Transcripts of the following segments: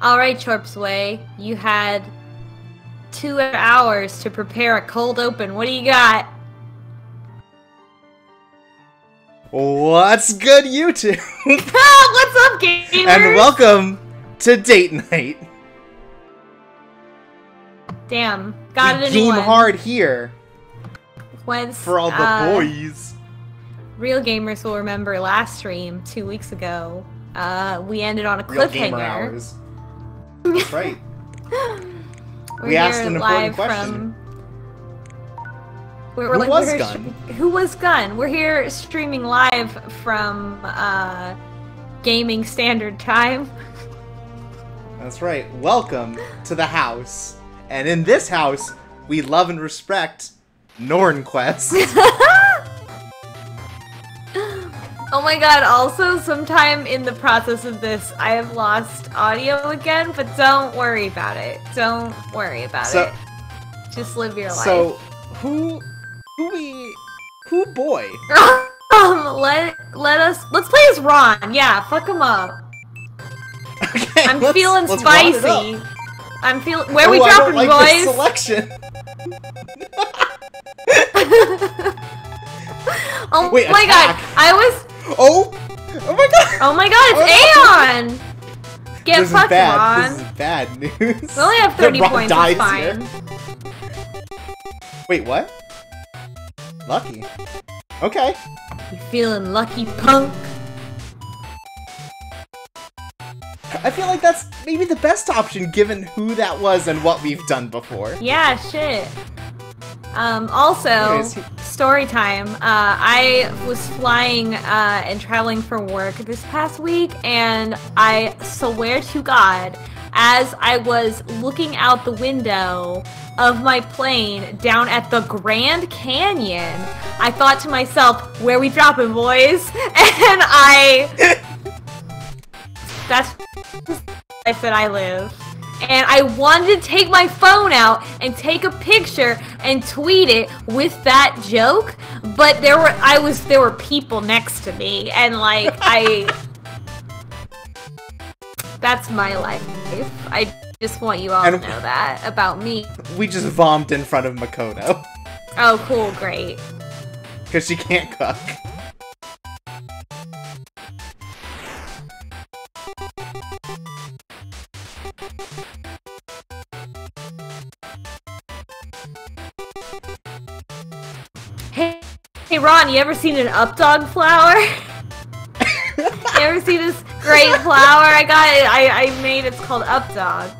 Alright, Chorpsway, you had 2 hours to prepare a cold open. What do you got? What's good, YouTube? What's up, gamers? And welcome to Date Night. Damn, got it in Game one. hard here. When's, for all the boys. Real gamers will remember last stream 2 weeks ago. We ended on a Real gamer cliffhanger. hours. That's right. We asked an important question. Who was Gun? We're here streaming live from Gaming Standard Time. That's right. Welcome to the house. And in this house, we love and respect Norn9. Oh my god, also, sometime in the process of this, I have lost audio again, but don't worry about it. Don't worry about it. Just live your life. So, who boy? Let's play as Ron. Yeah, fuck him up. Okay, I'm feeling let's spicy. I'm feeling. Where we I dropping, don't like boys? this selection. Oh wait, my attack. god, I was. Oh my god! Oh my god, it's Aeon! Get fucked, Ron. This is bad news. We only have 30 Ron points, dies it's fine. Here. Wait, what? Lucky. Okay. You feeling lucky, punk? I feel like that's maybe the best option given who that was and what we've done before. Yeah, shit. Also, story time. I was flying and traveling for work this past week, and I swear to God, as I was looking out the window of my plane down at the Grand Canyon, I thought to myself, where we dropping, boys? And that's the life that I live. And I wanted to take my phone out and take a picture and tweet it with that joke, but there were people next to me, and like that's my life. I just want you all to know that about me. We just vommed in front of Makoto. Oh, cool, great. Because she can't cook. Hey Ron, you ever seen an updog flower? You ever see this great flower? I got it. I made it's called Updog.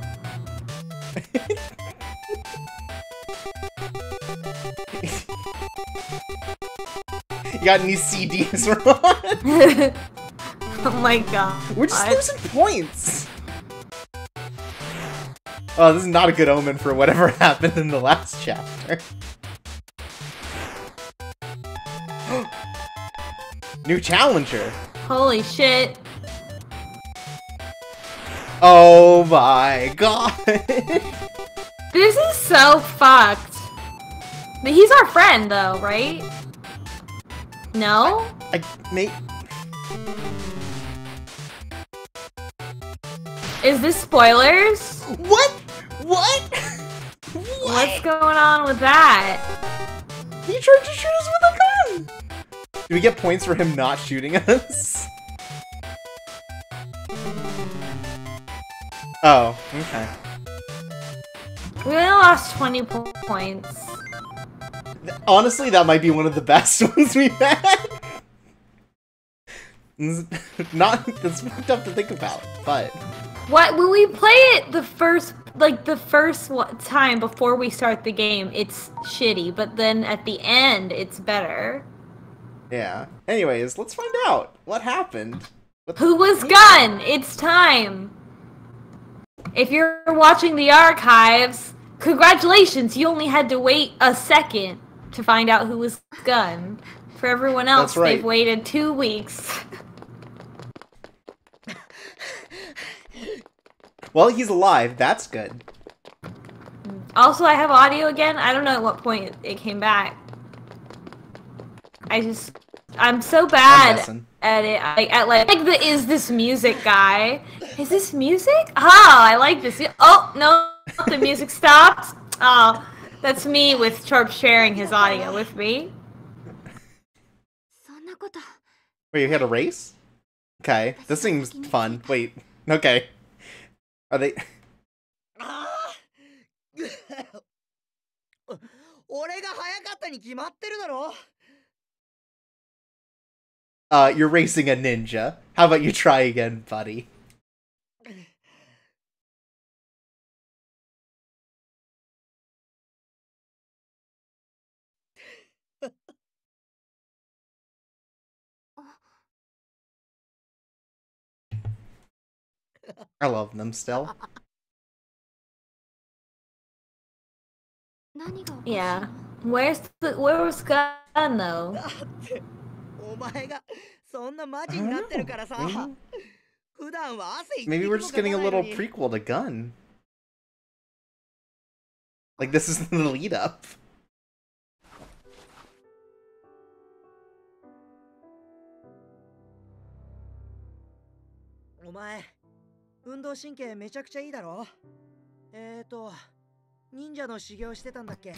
You got any CDs, Ron? Oh my god. We're just losing points. Oh, this is not a good omen for whatever happened in the last chapter. New challenger. Holy shit. Oh my god. This is so fucked. But he's our friend though, right? No? Is this spoilers? What? What? What's going on with that? He tried to shoot us with a gun! Do we get points for him not shooting us? Oh, okay. We only lost 20 points. Honestly, that might be one of the best ones we've had. That's fucked up to think about, but... What, when we play it the first time before we start the game, it's shitty, but then at the end, it's better. Yeah. Anyways, let's find out what happened. Who was Gun? It's time. If you're watching the archives, congratulations, you only had to wait a second to find out who was Gun. For everyone else, That's right. They've waited 2 weeks. Well, he's alive. That's good. Also, I have audio again. I don't know at what point it came back. I'm so bad at it. At the is this music guy. Is this music? Ah, I like this. Oh, no, the music stopped. Oh, that's me with Chorp sharing his audio with me. Wait, you had a race? Okay, this seems fun. Wait, okay. Are they... You're racing a ninja. How about you try again, buddy? I love them still. Yeah. Where was Gun though? Maybe we're just getting a little prequel to Gun. Like, this is the lead up.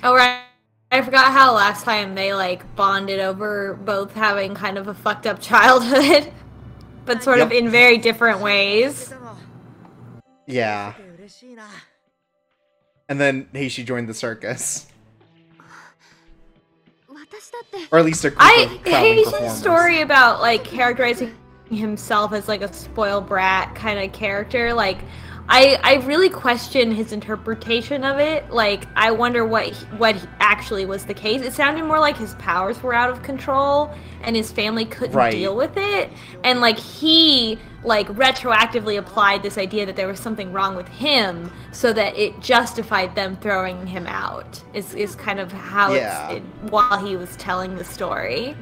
Oh, right. I forgot how last time they, like, bonded over both having kind of a fucked up childhood, but sort of in very different ways. Yeah. And then Heishi joined the circus. Or at least a group of traveling performers. Story about, like, characterizing himself as, like, a spoiled brat kind of character, like, I really question his interpretation of it. Like, I wonder what actually was the case. It sounded more like his powers were out of control and his family couldn't deal with it. And, like, he, like, retroactively applied this idea that there was something wrong with him so that it justified them throwing him out, is kind of how while he was telling the story.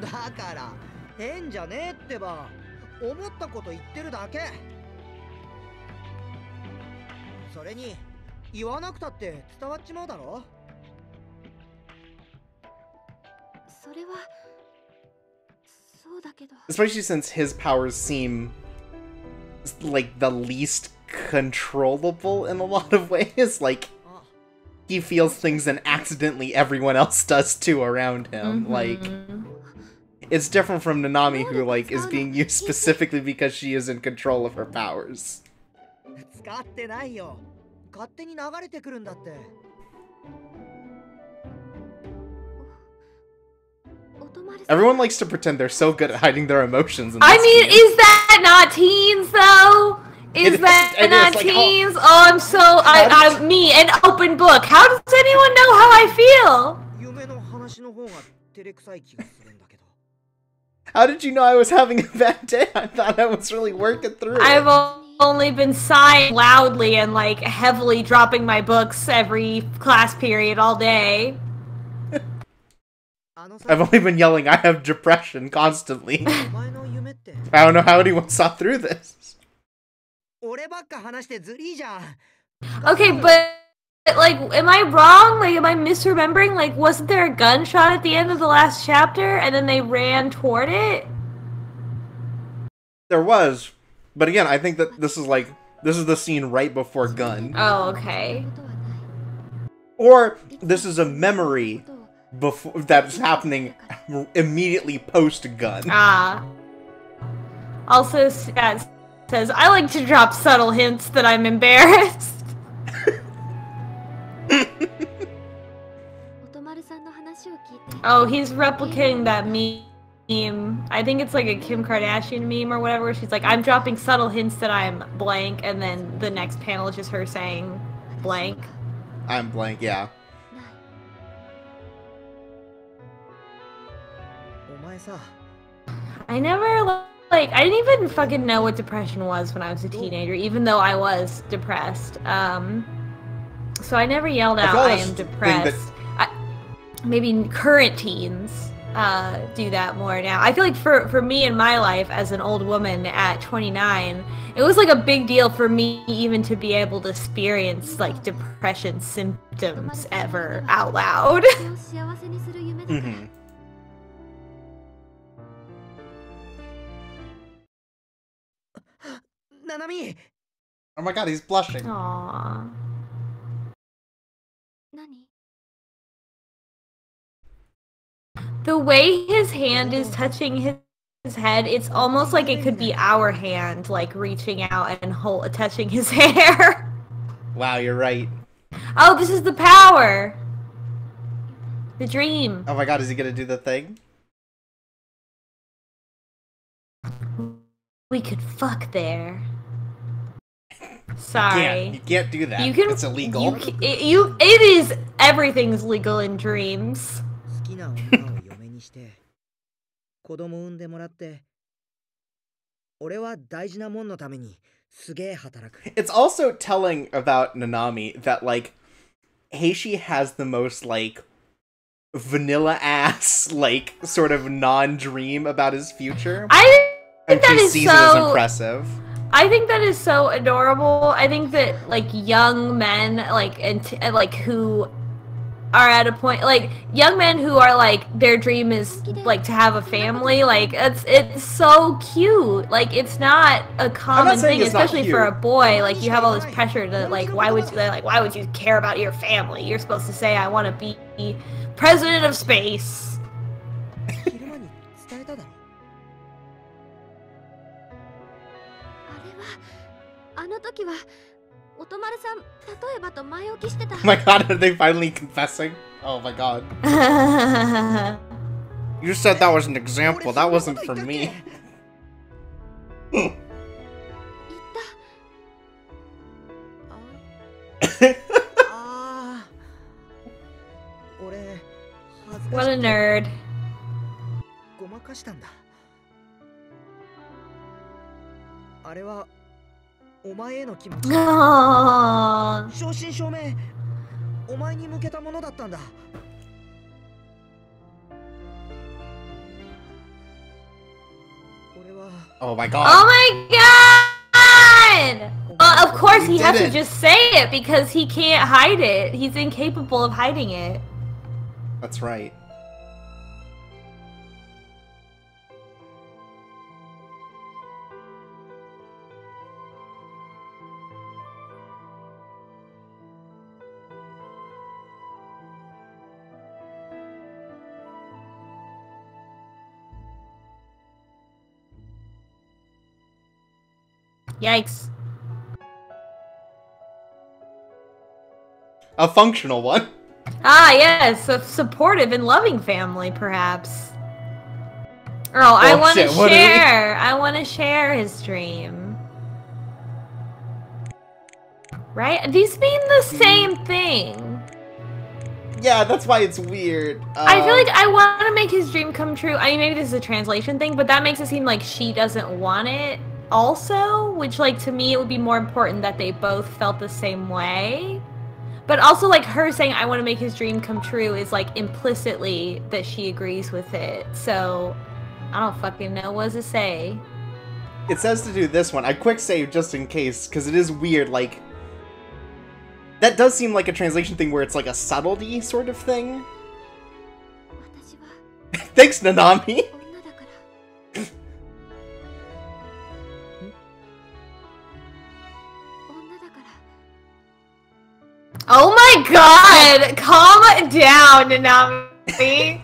Especially since his powers seem like the least controllable in a lot of ways. Like, he feels things and accidentally everyone else does too around him. Like, it's different from Nanami, who, like, is being used specifically because she is in control of her powers. Everyone likes to pretend they're so good at hiding their emotions in this game. Is that not teens, though? Is that not like, teens? I'm me, an open book. How does anyone know how I feel? How did you know I was having a bad day? I thought I was really working through it. I've only been sighing loudly and, like, heavily dropping my books every class period all day. I've only been yelling, I have depression, constantly. I don't know how anyone saw through this. Okay, but, like, am I wrong? Like, am I misremembering? Like, wasn't there a gunshot at the end of the last chapter, and then they ran toward it? There was. But again, I think that this is the scene right before Gun. Oh, okay. Or, this is a memory before that's happening immediately post-Gun. Also, it says, I like to drop subtle hints that I'm embarrassed. Oh, he's replicating that meme. I think it's like a Kim Kardashian meme or whatever, where she's like, I'm dropping subtle hints that I'm blank, and then the next panel is just her saying blank. I'm blank, yeah. I never, like, I didn't even fucking know what depression was when I was a teenager, even though I was depressed. So I never yelled out, I am depressed. Maybe current teens do that more now. I feel like for me in my life as an old woman at 29, it was like a big deal for me even to be able to experience, like, depression symptoms ever out loud. Mm-hmm. Nanami, Oh my god, he's blushing. Aww. The way his hand is touching his head, it's almost like it could be our hand, like reaching out and touching his hair. Wow, you're right. Oh, this is the power. The dream. Oh my god, is he gonna do the thing? We could fuck there. Sorry. You can't do that. It's illegal. It is. Everything's legal in dreams. It's also telling about Nanami that, like, Heishi has the most, like, vanilla-ass, like, sort of non-dream about his future. I think that is sees it as impressive. I think that is so adorable. I think that, like, young men, like, like, who are at a point, like, young men who are, like, their dream is, like, to have a family, like, it's so cute. Like, it's not a common thing, especially for a boy. Like, you have all this pressure to, like, why would you care about your family? You're supposed to say, I want to be president of space. Oh my god, are they finally confessing? Oh my god. You said that was an example, that wasn't for me. What a nerd. Oh my god. Oh my god! Well, of course he has to just say it because he can't hide it. He's incapable of hiding it. That's right. Yikes. A functional one. Ah, yes, a supportive and loving family, perhaps. Oh, I want to share. I want to share his dream. Right? These mean the same thing. Yeah, that's why it's weird. I feel like I want to make his dream come true. I mean, maybe this is a translation thing, but that makes it seem like she doesn't want it also, which, like, to me, it would be more important that they both felt the same way. But also, like, her saying, I want to make his dream come true is, like, implicitly that she agrees with it. So, I don't fucking know what to say. It says to do this one. I quick save just in case, because it is weird, like... That does seem like a translation thing where it's, like, a subtlety sort of thing. Thanks, Nanami! Oh my god! Calm down, Nanami.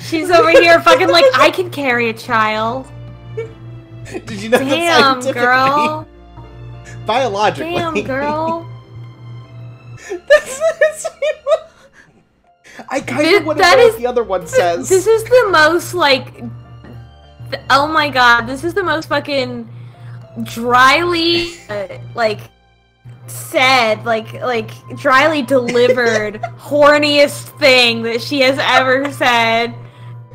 She's over here fucking like, I can carry a child. Did you know Damn, that girl. Biologically. Damn, girl. I kind of want to know what the other one says. This is the most, like... Oh my god, this is the most fucking dryly, like... said, like dryly delivered horniest thing that she has ever said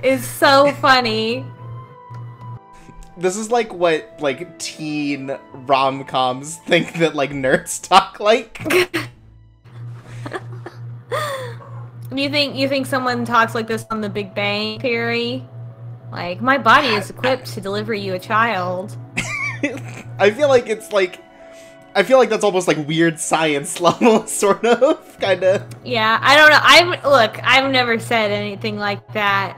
is so funny. This is like what, like, teen rom-coms think that, like, nerds talk like. You think someone talks like this on The Big Bang Theory? Like, my body is equipped to deliver you a child. I feel like it's like, I feel like that's almost like weird science level, sort of, kind of. Yeah, I don't know. I've never said anything like that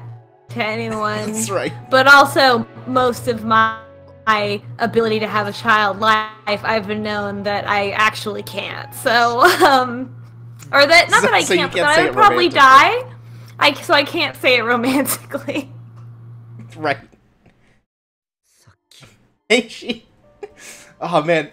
to anyone. That's right. But also, most of my ability to have a child life, I've been known that I actually can't. So, or that, not that I can't, but that I would probably die. So I can't say it romantically. Right. Heishi. Oh man.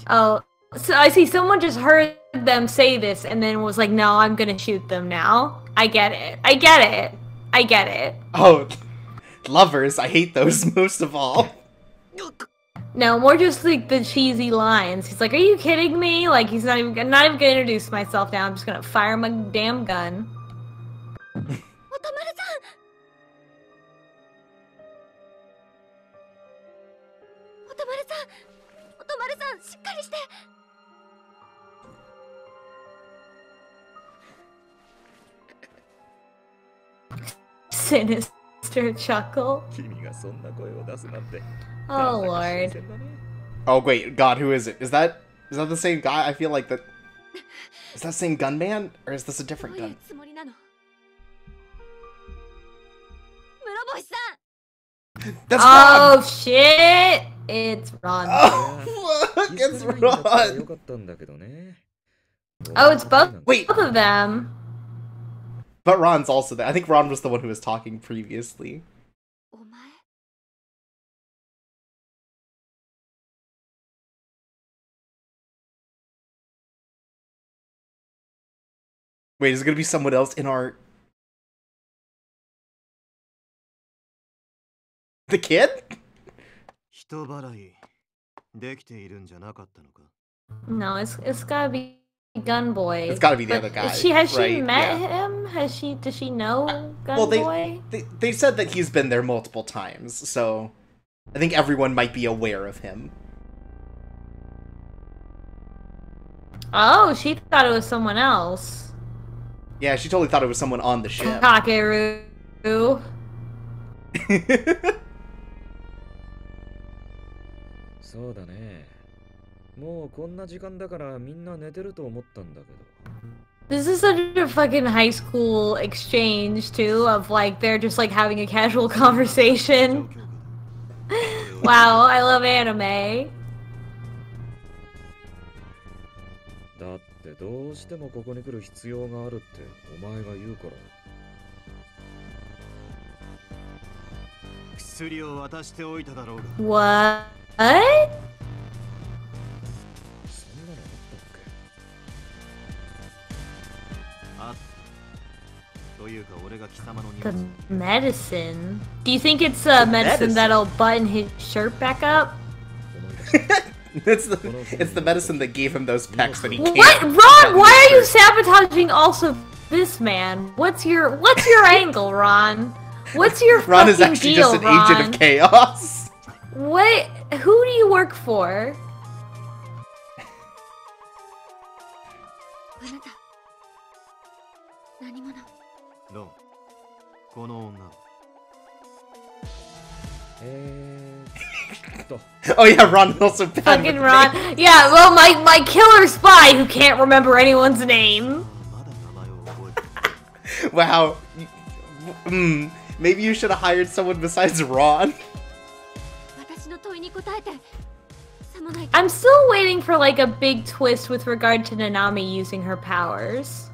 Oh, so I see someone just heard them say this and then was like, no, I'm gonna shoot them now. I get it. I get it. I get it. Oh, lovers. I hate those most of all. No, more just like the cheesy lines. He's like, are you kidding me? Like, he's not even gonna introduce myself now. I'm just gonna fire my damn gun. Sinister chuckle. Oh lord. Oh wait, God, who is it? Is that the same guy? I feel like that. Is that the same gunman, or is this a different gun? That's oh Ron! shit! It's Ron. Oh fuck! It's Ron. Oh, it's both Wait, of them. but Ron's also there. I think Ron was the one who was talking previously. Wait, is it gonna be someone else in our... The kid? No, it's gotta be Gun Boy. It's gotta be the other guy. Has she met him? Does she know Gun Boy? They said that he's been there multiple times, so I think everyone might be aware of him. Oh, she thought it was someone else. Yeah, she totally thought it was someone on the ship. Kakeru. This is such a fucking high school exchange, too, of like, they're just like having a casual conversation. Wow, I love anime. What? The medicine? Do you think it's a medicine that'll button his shirt back up? It's the medicine that gave him those pecs that he can't. What, Ron? Why are you sabotaging also this man? What's your angle, Ron? What's your Ron fucking is actually deal, just an Ron? agent of chaos. What? Who do you work for? Oh yeah, Ron also fucking Ron. Yeah, well, my killer spy who can't remember anyone's name. Wow. Maybe you should have hired someone besides Ron. I'm still waiting for like a big twist with regard to Nanami using her powers.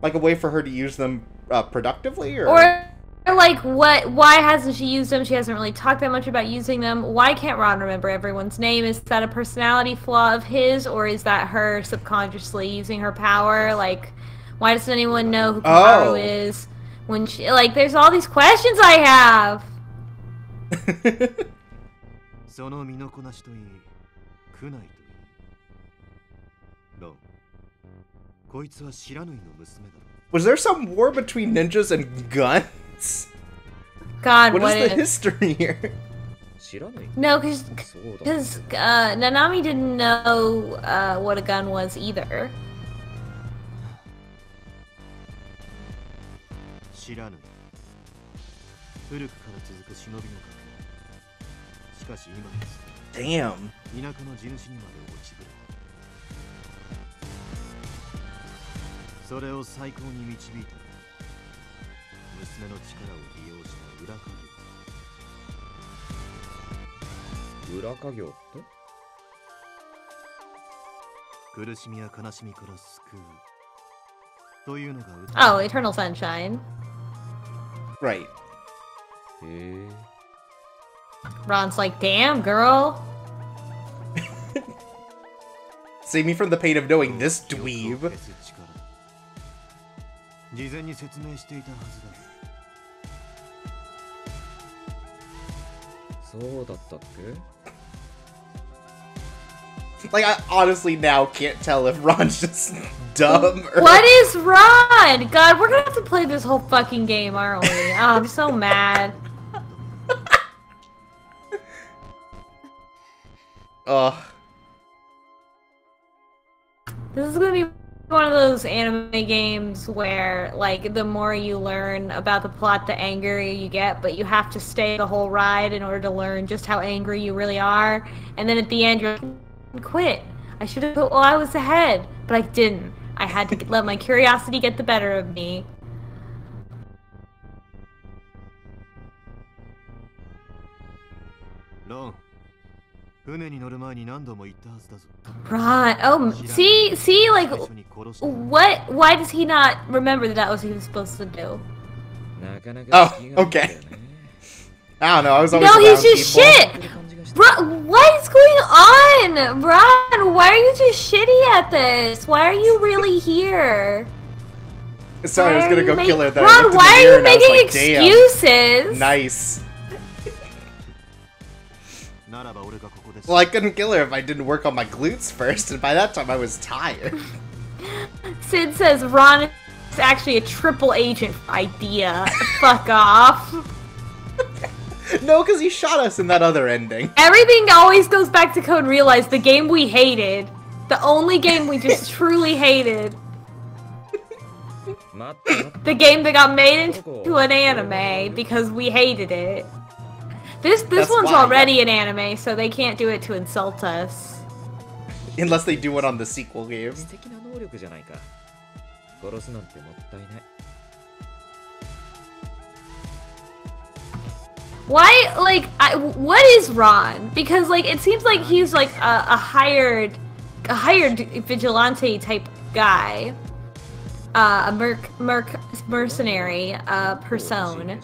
Like a way for her to use them productively, or like what? Why hasn't she used them? She hasn't really talked that much about using them. Why can't Ron remember everyone's name? Is that a personality flaw of his, or is that her subconsciously using her power? Like, why doesn't anyone know who Kaharu is? When she, like, there's all these questions I have. Was there some war between ninjas and guns? God, what is the history here? No, because Nanami didn't know what a gun was either. Damn. Oh, Eternal Sunshine. Right. Ron's like, damn, girl. Save me from the pain of knowing this dweeb. Like, I honestly now can't tell if Ron's just dumb or... What is Ron? God, we're gonna have to play this whole fucking game, aren't we? Oh, I'm so mad. Ugh. This is gonna be one of those anime games where, like, the more you learn about the plot, the angrier you get, but you have to stay the whole ride in order to learn just how angry you really are. And then at the end, you're like, quit. I should have put while I was ahead, but I didn't. I had to let my curiosity get the better of me. Ron, oh, see, like, why does he not remember that was what he was supposed to do? Oh, okay. I don't know, I was always no, he's just people. shit! Ron, what is going on? Ron, why are you just shitty at this? Why are you really here? Sorry, I was gonna go kill her then. Ron, why are you making like, excuses? Nice. Well, I couldn't kill her if I didn't work on my glutes first, and by that time I was tired. Sid says Ron is actually a triple agent idea. Fuck off. No, because he shot us in that other ending. Everything always goes back to Code Realize, the game we hated. The only game we just truly hated. The game that got made into an anime because we hated it. This one's already an anime, so they can't do it to insult us. Unless they do it on the sequel game. Why, like, what is Ron? Because, like, it seems like he's, like, a hired vigilante type guy. A mercenary, person.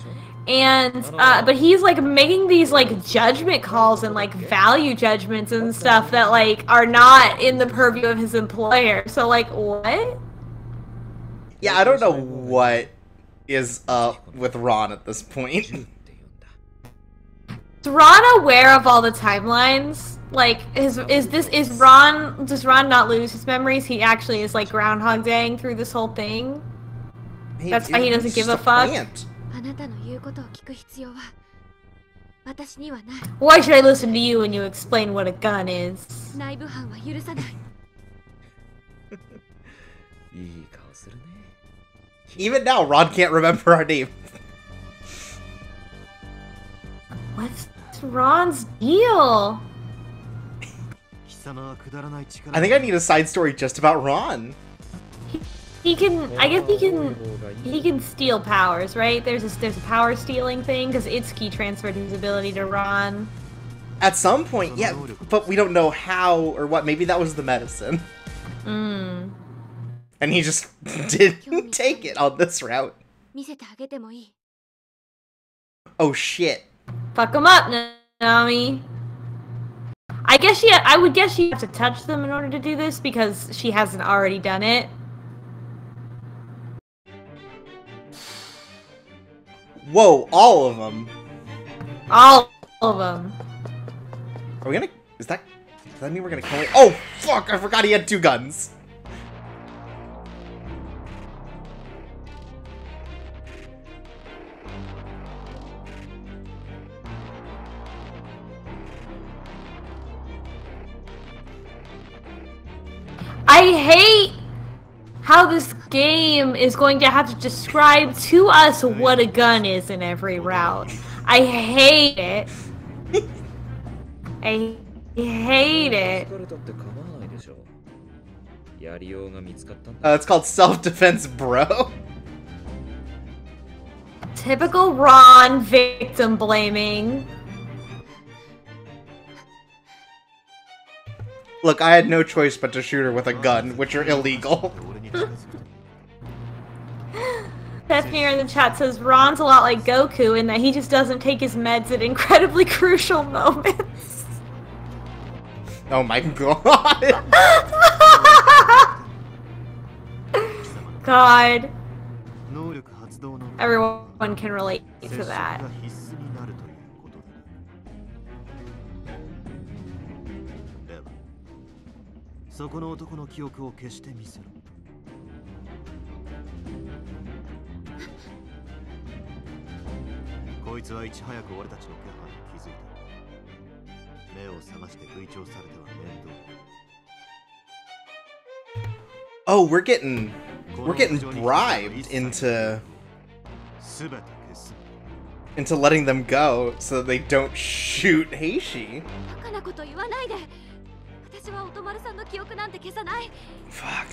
And, but he's, like, making these, like, judgment calls and, like, value judgments and stuff that, like, are not in the purview of his employer. So, like, what? Yeah, I don't know what is up with Ron at this point. Is Ron aware of all the timelines? Like, does Ron not lose his memories? He actually is, like, Groundhog Daying through this whole thing? That's why he doesn't give a fuck? Why should I listen to you when you explain what a gun is? Even now, Ron can't remember our name. What's Ron's deal? I think I need a side story just about Ron. He can, I guess he can steal powers, right? There's a power stealing thing, because Itsuki transferred his ability to Ron. At some point, yeah, but we don't know how or what. Maybe that was the medicine. Mm. And he just didn't take it on this route. Oh shit. Fuck him up, Nanami. I would guess you have to touch them in order to do this, because she hasn't already done it. Whoa, all of them. All of them. Are we gonna... Does that mean we're gonna kill it? Oh, fuck! I forgot he had 2 guns. I hate how this game is going to have to describe to us what a gun is in every route. I hate it. I hate it. It's called self-defense, bro. Typical Ron victim blaming. Look, I had no choice but to shoot her with a gun, which are illegal. Beth here in the chat says Ron's a lot like Goku in that he just doesn't take his meds at incredibly crucial moments. Oh my god. God. Everyone can relate to that. Oh, we're getting bribed into letting them go so that they don't shoot Heishi. Fuck.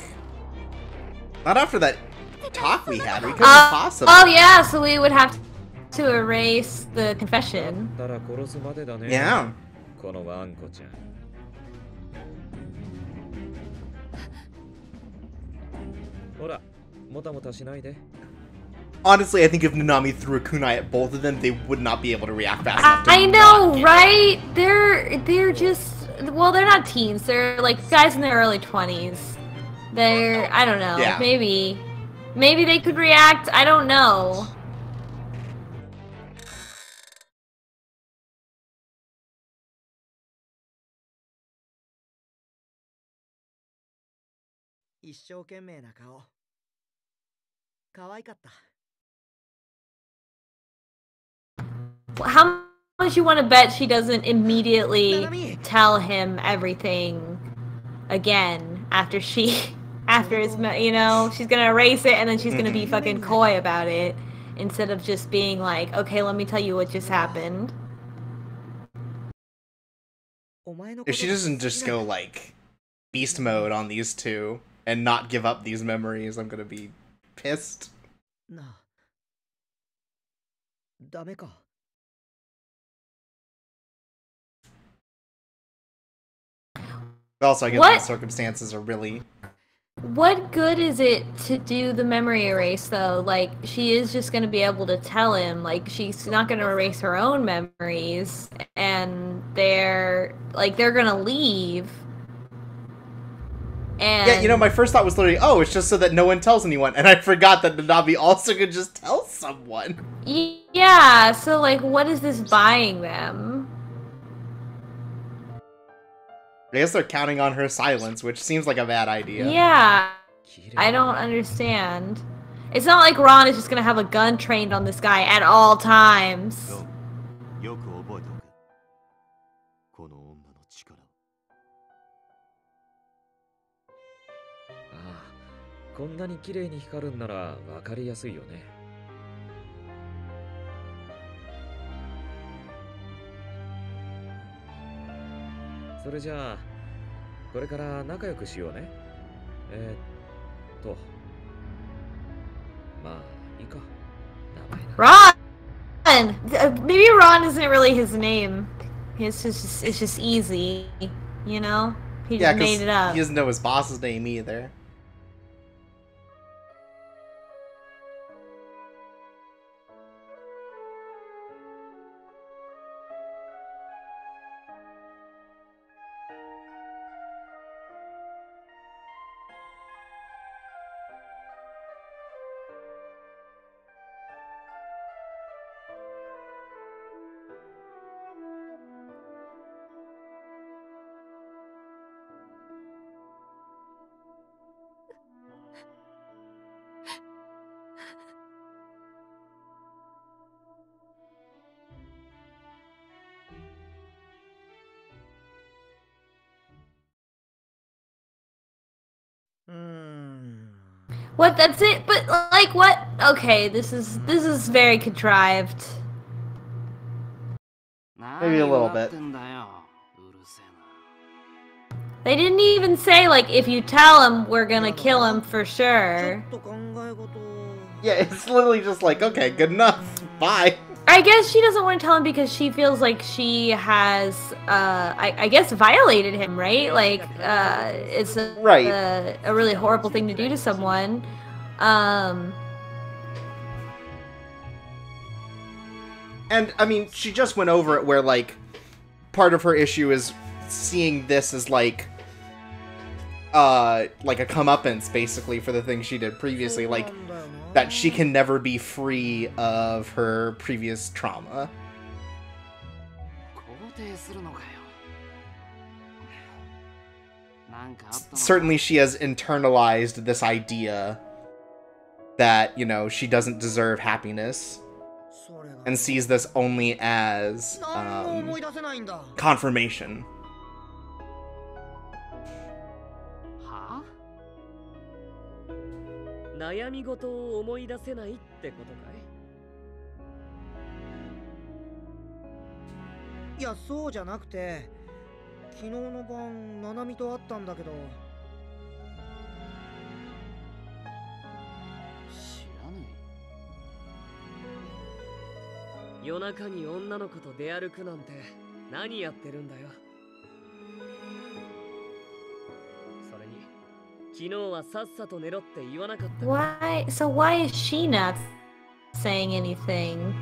Not after that talk we had. We couldn't possibly. Oh yeah, so we would have to erase the confession. Yeah. Honestly, I think if Nanami threw a kunai at both of them, they would not be able to react fast enough. I know, right? They're just, well, they're not teens. They're like guys in their early 20s. They're, I don't know. Yeah. Maybe they could react. I don't know. How much you want to bet she doesn't immediately tell him everything again after his, you know, she's gonna erase it and then she's gonna be fucking coy about it instead of just being like, okay, let me tell you what just happened. If she doesn't just go like beast mode on these two and not give up these memories, I'm gonna be pissed. Also, I guess the circumstances are really... What good is it to do the memory erase, though? Like, she is just going to be able to tell him, like, she's not going to erase her own memories, and they're going to leave. And... Yeah, you know, my first thought was literally, oh, it's just so that no one tells anyone, and I forgot that Nanami also could just tell someone. Yeah, so, like, what is this buying them? I guess they're counting on her silence, which seems like a bad idea. Yeah, I don't understand. It's not like Ron is just gonna have a gun trained on this guy at all times. Ron! Maybe Ron isn't really his name. It's just easy, you know? He just made it up. He doesn't know his boss's name either. What? That's it? But like, what? Okay, this is very contrived. Maybe a little bit. They didn't even say, like, if you tell him, we're gonna kill him for sure. Yeah, it's literally just like, okay, good enough. Bye. I guess she doesn't want to tell him because she feels like she has, I guess, violated him, right? Like, it's a really horrible thing to do to someone. And, I mean, she just went over it where, like, part of her issue is seeing this as, like a comeuppance, basically, for the things she did previously. Like, that she can never be free of her previous trauma. Certainly she has internalized this idea that, you know, she doesn't deserve happiness. And sees this only as, confirmation. Huh? 悩み事を思い出せないってことかい？いや、そうじゃなくて、昨日の晩、ナナミと会ったんだけど。知らぬい。夜中に女の子と出歩くなんて何やってるんだよ。それに昨日はさっさと寝ろって言わなかった。Why is she not saying anything?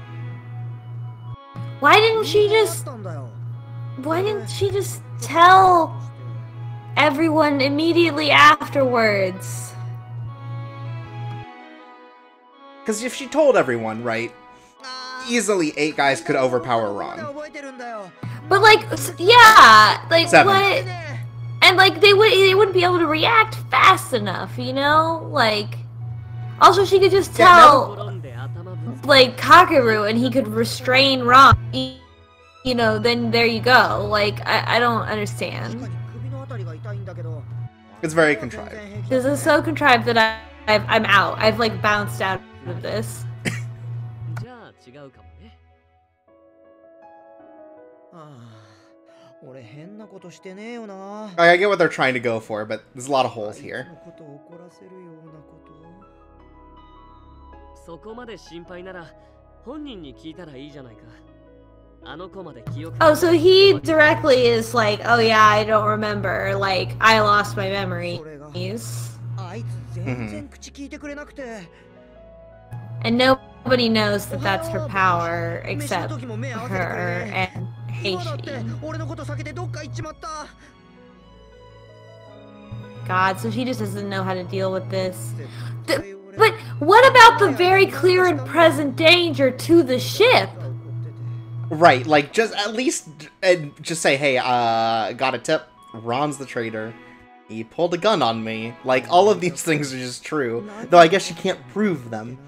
Why didn't she just tell everyone immediately afterwards? Because if she told everyone, right? Easily 8 guys could overpower Ron. But like, yeah, like 7. what? And like they wouldn't be able to react fast enough, you know? Like, also she could just tell, like Kakeru, and he could restrain Ron. You know, then there you go. Like, I don't understand. It's very contrived. This is so contrived that I'm out. I've like bounced out of this. I get what they're trying to go for, but there's a lot of holes here. Oh, so he directly is like, oh yeah, I don't remember, like, I lost my memories. And nobody knows that that's her power except her and Heishi. God, so she just doesn't know how to deal with this. But what about the very clear and present danger to the ship? Right, like, just at least just say, hey, got a tip. Ron's the traitor. He pulled a gun on me. Like, all of these things are just true. Though I guess she can't prove them.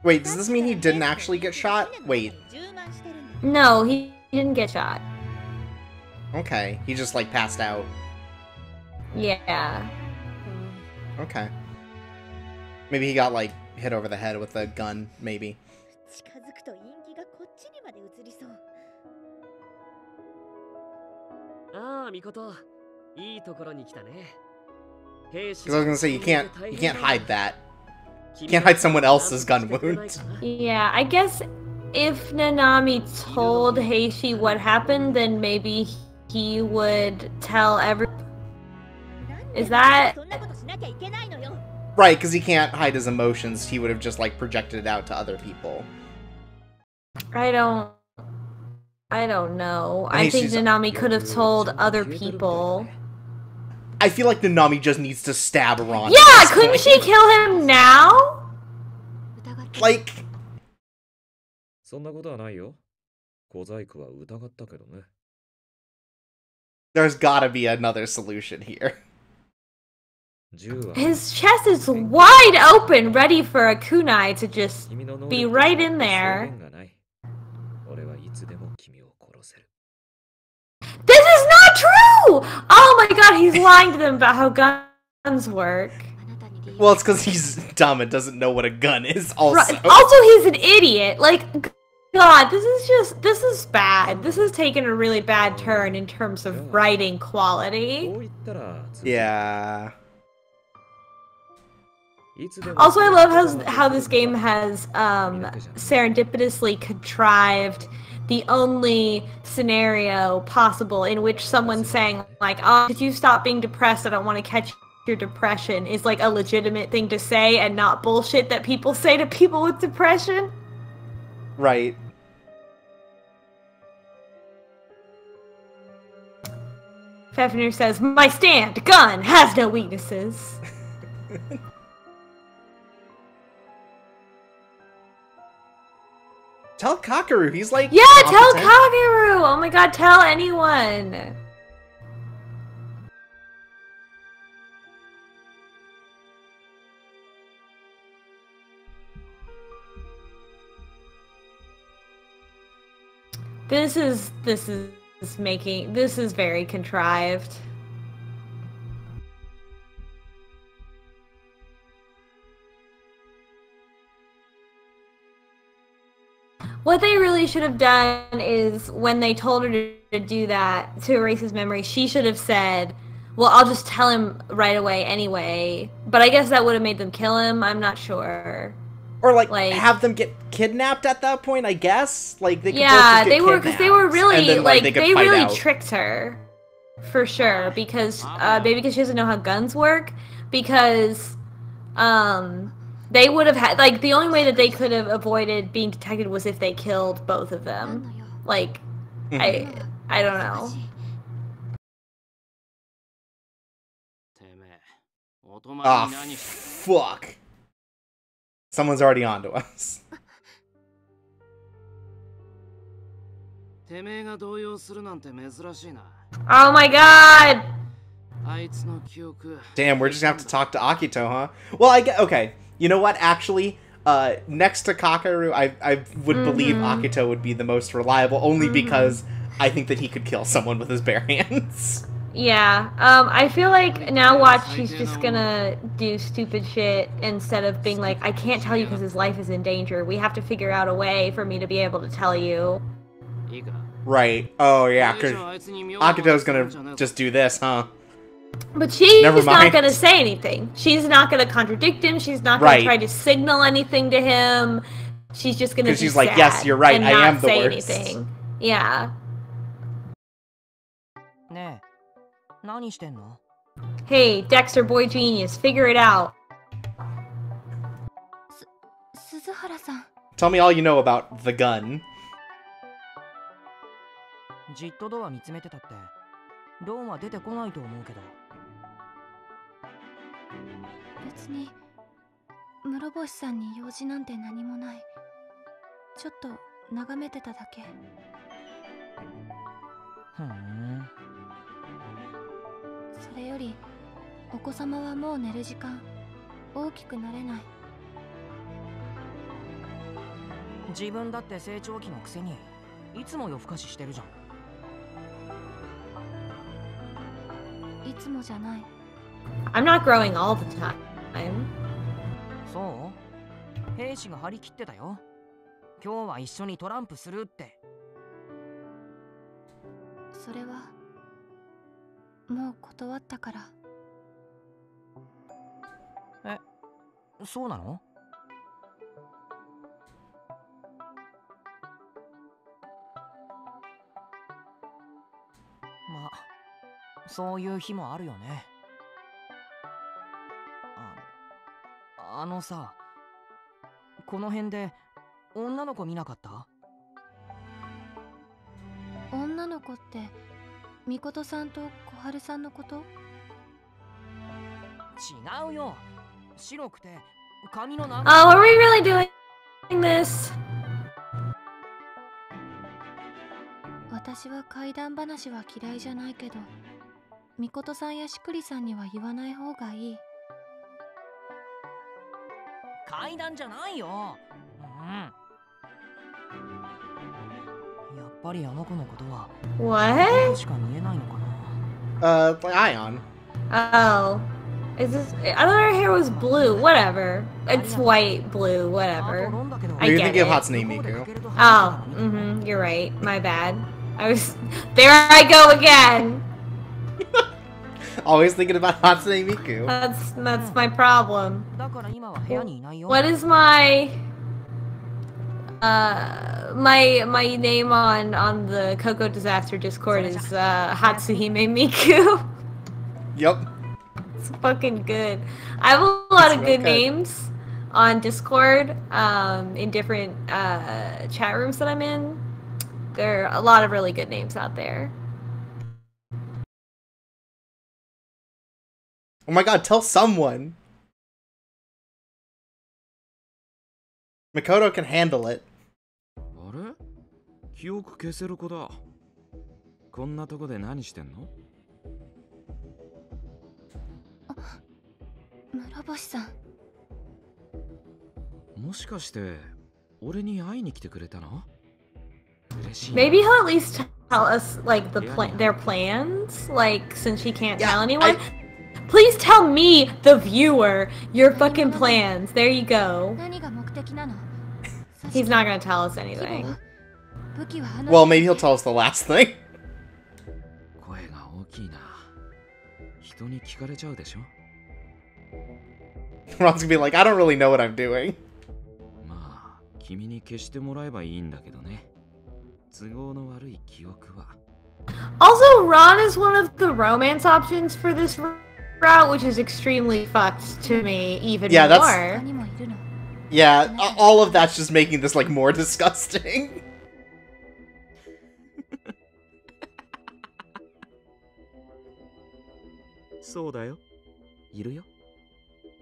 Wait, does this mean he didn't actually get shot? Wait. No, he didn't get shot. Okay, he just, like, passed out. Yeah. Okay. Maybe he got, like, hit over the head with a gun, maybe. Because I was gonna say, you can't hide that. You can't hide someone else's gun wound. Yeah, I guess if Nanami told Heishi what happened, then maybe he would tell everyone. Is that... Right, because he can't hide his emotions. He would have just, like, projected it out to other people. I don't know. I think Nanami could have told other people. I feel like Nanami just needs to stab Ron. Yeah, couldn't she kill him now? Like... There's gotta be another solution here. His chest is wide open, ready for a kunai to just be right in there. This is not true! Oh my god, he's lying to them about how guns work. Well, it's because he's dumb and doesn't know what a gun is, also. Right. Also, he's an idiot. Like, God, this is bad. This is taking a really bad turn in terms of writing quality. Yeah. Also, I love how this game has serendipitously contrived the only scenario possible in which someone's saying, like, oh, could you stop being depressed? I don't want to catch your depression, is like a legitimate thing to say and not bullshit that people say to people with depression. Right. Fafnir says, my stand, gun, has no weaknesses. Tell Kakeru, he's like... Yeah, tell Kakeru! Oh my god, tell anyone! This is very contrived. What they really should have done is, when they told her to do that, to erase his memory, she should have said, well, I'll just tell him right away anyway. But I guess that would have made them kill him, I'm not sure. Or, like have them get kidnapped at that point, I guess? Like, they could they were, because they were really, then, like, they really out. tricked her. For sure, because, maybe because she doesn't know how guns work, because, they would have had, like, the only way that they could have avoided being detected was if they killed both of them. Like, I don't know. Ah, fuck. Someone's already on to us. Oh my god! Damn, we're just gonna have to talk to Akito, huh? Well, okay. You know what, actually, next to Kakeru, I would believe Akito would be the most reliable, only because I think that he could kill someone with his bare hands. Yeah, I feel like now watch, he's just gonna do stupid shit instead of being like, I can't tell you because his life is in danger. We have to figure out a way for me to be able to tell you. Right. Oh, yeah, because Akito's gonna just do this, huh? But she's not gonna say anything. She's not gonna contradict him. She's not gonna try to signal anything to him. She's just gonna be she's like, yes, you're right, I am the worst. Anything. Yeah. Hey, Dexter, boy genius, figure it out. Tell me all you know about the gun. I'm not growing all the time. Oh, are we really doing this? 階段じゃないよ。やっぱりあの子のことは What? しか見えないのかな。Ion. Oh. Is this... I thought her hair was blue. Whatever. It's white, blue, whatever. I You're get thinking of it. Hatsune Miku. Oh, you're right. My bad. I was... There I go again! Always thinking about Hatsune Miku. That's my problem. What is my... my name on the Coco Disaster Discord is Hatsuhime Miku. Yep. It's fucking good. I have a lot of good names on Discord, in different chat rooms that I'm in. There are a lot of really good names out there. Oh my god, tell someone. Makoto can handle it. あれ？記憶消せる子だ。こんなとこで何してんの？村星さん。もしかして俺に会いに来てくれたの？嬉しいな。 Maybe he'll at least tell us like their plans, like since he can't tell anyone. Please tell me, the viewer, your fucking plans. There you go. 何が目的なの？ He's not gonna tell us anything. 武器はあの Well, maybe he'll tell us the last thing. 声が大きいな。人に聞かれちゃうでしょ。 Ron's gonna be like, I don't really know what I'm doing. まあ、君に消してもらえばいいんだけどね。都合の悪い記憶は。Also, Ron is one of the romance options for this route, which is extremely fucked to me even Yeah, that's- more. 他にもいるの。 Yeah, all of that's just making this like more disgusting. そうだよ。いるよ。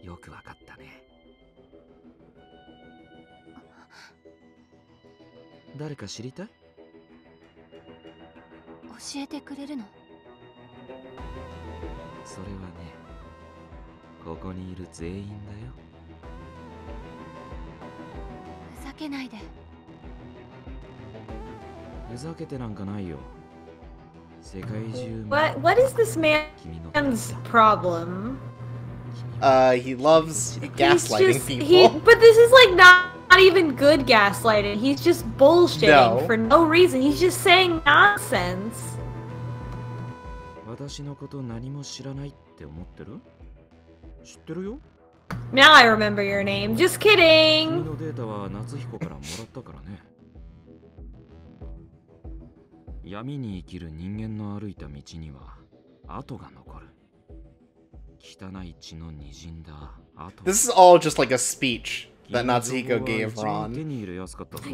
よくわかったね。誰か知りたい？教えてくれるの？それはね、ここにいる全員だよ。ふざけないで。ふざけてなんかないよ。世界中 What is this man's problem? He loves gaslighting He's just, people. but this is like not even good gaslighting. He's just bullshitting for no reason. He's just saying nonsense. 私のこと何も知らないって思ってる？知ってるよ。 Now I remember your name. Just 君 kidding. のデータは夏彦からもらったからね。闇に生きる人間の歩いた道には跡が残る。汚い血の滲んだ跡。 This is all just like a speech that Natsuhiko gave Ron.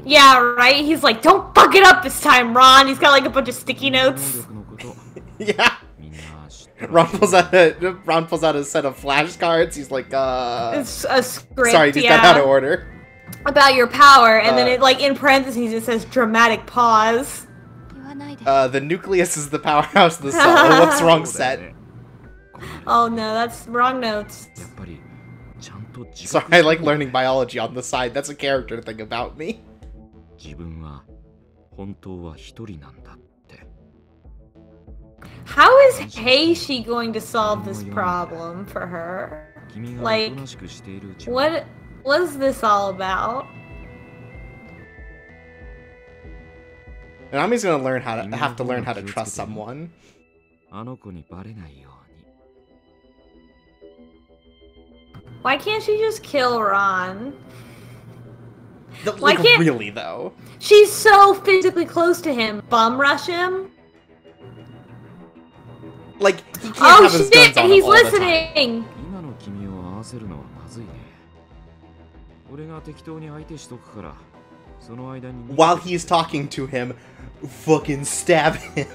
Yeah, right? He's like, don't fuck it up this time, Ron. He's got like a bunch of sticky notes. Yeah. Ron pulls out a set of flashcards. He's like, It's a script, sorry, just got out of order. About your power, and then it, like, in parentheses, it says dramatic pause. 言わないで。 The nucleus is the powerhouse of the soul. What's wrong set? Oh no, that's wrong notes. Sorry, I like learning biology on the side. That's a character thing about me. 自分は本当は一人なんだって。 How is Heishi going to solve this problem for her? Like, what was this all about? Nanami's gonna have to learn how to trust someone. あの子にバレないように。 Why can't she just kill Ron? Like, can't- really, though? She's so physically close to him. Bum rush him? Like, he can't Oh have his guns shit, on him he's all the time. listening! 今の君を合わせるのはまずいね。俺が適当に相手しとくから、その間に。 While he's talking to him, fucking stab him.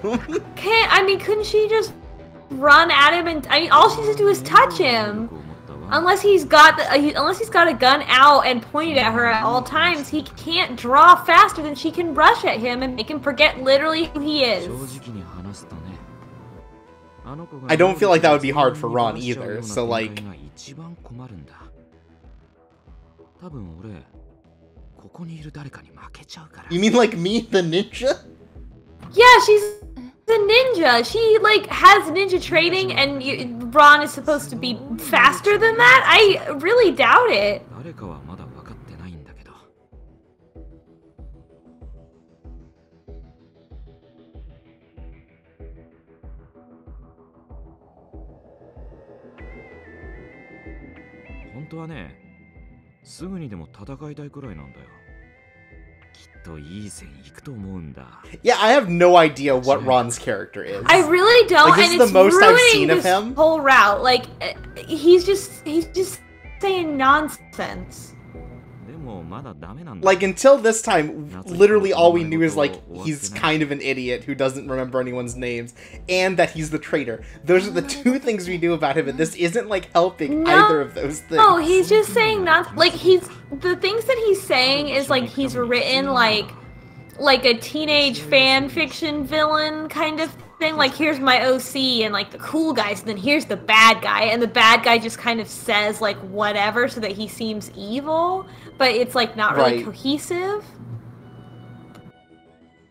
Couldn't she just run at him and, all she has to do is touch him. Unless he's got a gun out and pointed at her at all times, he can't draw faster than she can rush at him and make him forget literally who he is. I don't feel like that would be hard for Ron either, so like... 多分俺ここにいる誰かに負けちゃうから。 You mean like me, the ninja? Yeah, she's a ninja. She like has ninja training, and Ron is supposed to be faster than that. I really doubt it. 誰かはまだ分かってないんだけど。本当はね、すぐにでも戦いたいくらいなんだよ。きっといい線いくと思うんだ。 Yeah, I have no idea what Ron's character is. I really don't, Like, this and is the it's most I've seen ruining of this him. whole route. Like, he's just saying nonsense. でもまだダメなんだ。 Like, until this time, literally all we knew is, like, he's kind of an idiot who doesn't remember anyone's names, and that he's the traitor. Those are the two things we knew about him, and this isn't, like, helping either of those things. No, he's just saying like, the things that he's saying is, like, he's written, like a teenage fan fiction villain kind of thing. Like, here's my OC and, like, the cool guys, and then here's the bad guy, and the bad guy just kind of says, like, whatever so that he seems evil, but it's, like, not really cohesive.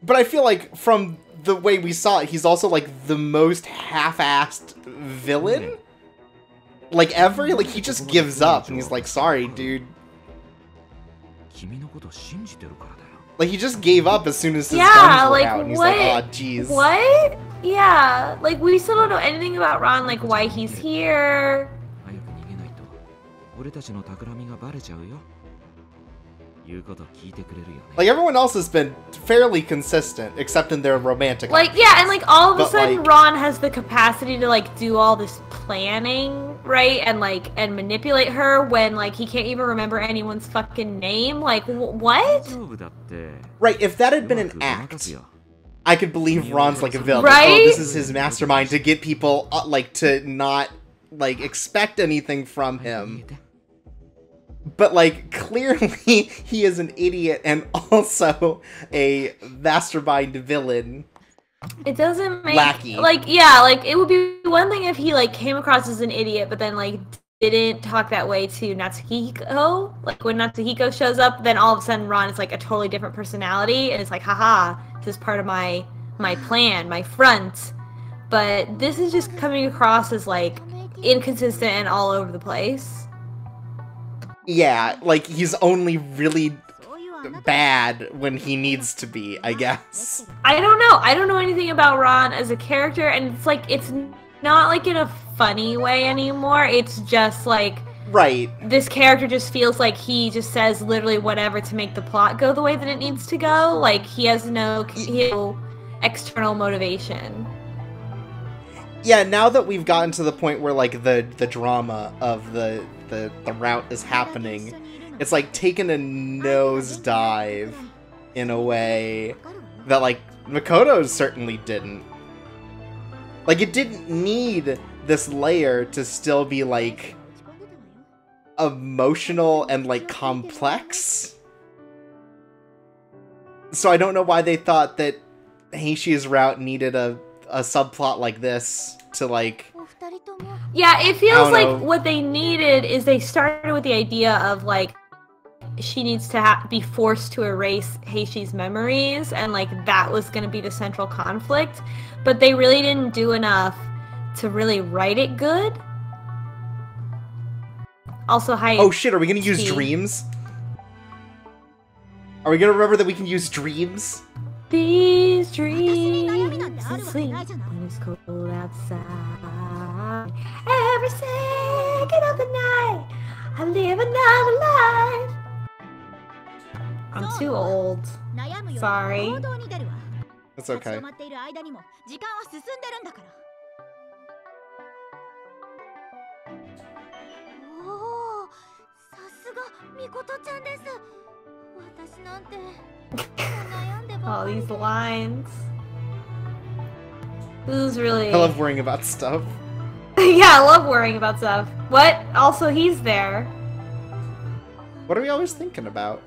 But I feel like, from the way we saw it, he's also, like, the most half-assed villain? Like, ever? Like, he just gives up, and he's like, sorry, dude. 君のこと信じてるからだよ。 Like, he just gave up as soon as his Yeah, guns were like, out, and he's what? like, oh, jeez. What? Yeah, like, we still don't know anything about Ron, like, why he's here. 早く逃げないと俺たちの企みがバレちゃうよ。言うこと聞いてくれるよね。 Like, everyone else has been fairly consistent, except in their romantic Like, options. yeah, and, like, all of a But, sudden, like- Ron has the capacity to, like, do all this planning, right? And, like, and manipulate her when, like, he can't even remember anyone's fucking name. Like, what? 大丈夫だって。 Right, if that had been an うまくごまか act, すよ。 I could believe Ron's like a villain. Right? Like, oh, this is his mastermind to get people, like, to not, like, expect anything from 早く逃 him. げて。 But, like, clearly he is an idiot and also a mastermind villain. It doesn't make Lackey. like, yeah, like, it would be one thing if he, like, came across as an idiot, but then, like, didn't talk that way to Natsuhiko. Like, when Natsuhiko shows up, then all of a sudden Ron is, like, a totally different personality, and it's like, haha, this is part of my plan, my front. But this is just coming across as, like, inconsistent and all over the place. Yeah, like, he's only really bad when he needs to be, I guess. I don't know. I don't know anything about Ron as a character, and it's like, it's not like in a funny way anymore. It's just like, Right. this character just feels like he just says literally whatever to make the plot go the way that it needs to go. Like, he has no external motivation. Yeah, now that we've gotten to the point where, like, the drama of the route is happening, it's like taken a nosedive in a way that, like, Makoto certainly didn't. Like, it didn't need this layer to still be, like, emotional and, like, complex. So I don't know why they thought that Heishi's route needed a subplot like this to, like... Yeah, it feels like know. what they needed is they started with the idea of, like, she needs to be forced to erase Heishi's memories, and, like, that was going to be the central conflict. But they really didn't do enough to really write it good. Also, hi. Oh shit, are we gonna use dreams? Are we gonna remember that we can use dreams? These dreams asleep when it's cold outside. Every second of the night, I live another life. I'm too old. Sorry. That's okay. Oh, these lines. This is really... I love worrying about stuff. Yeah, I love worrying about stuff. What? Also, he's there. What are we always thinking about?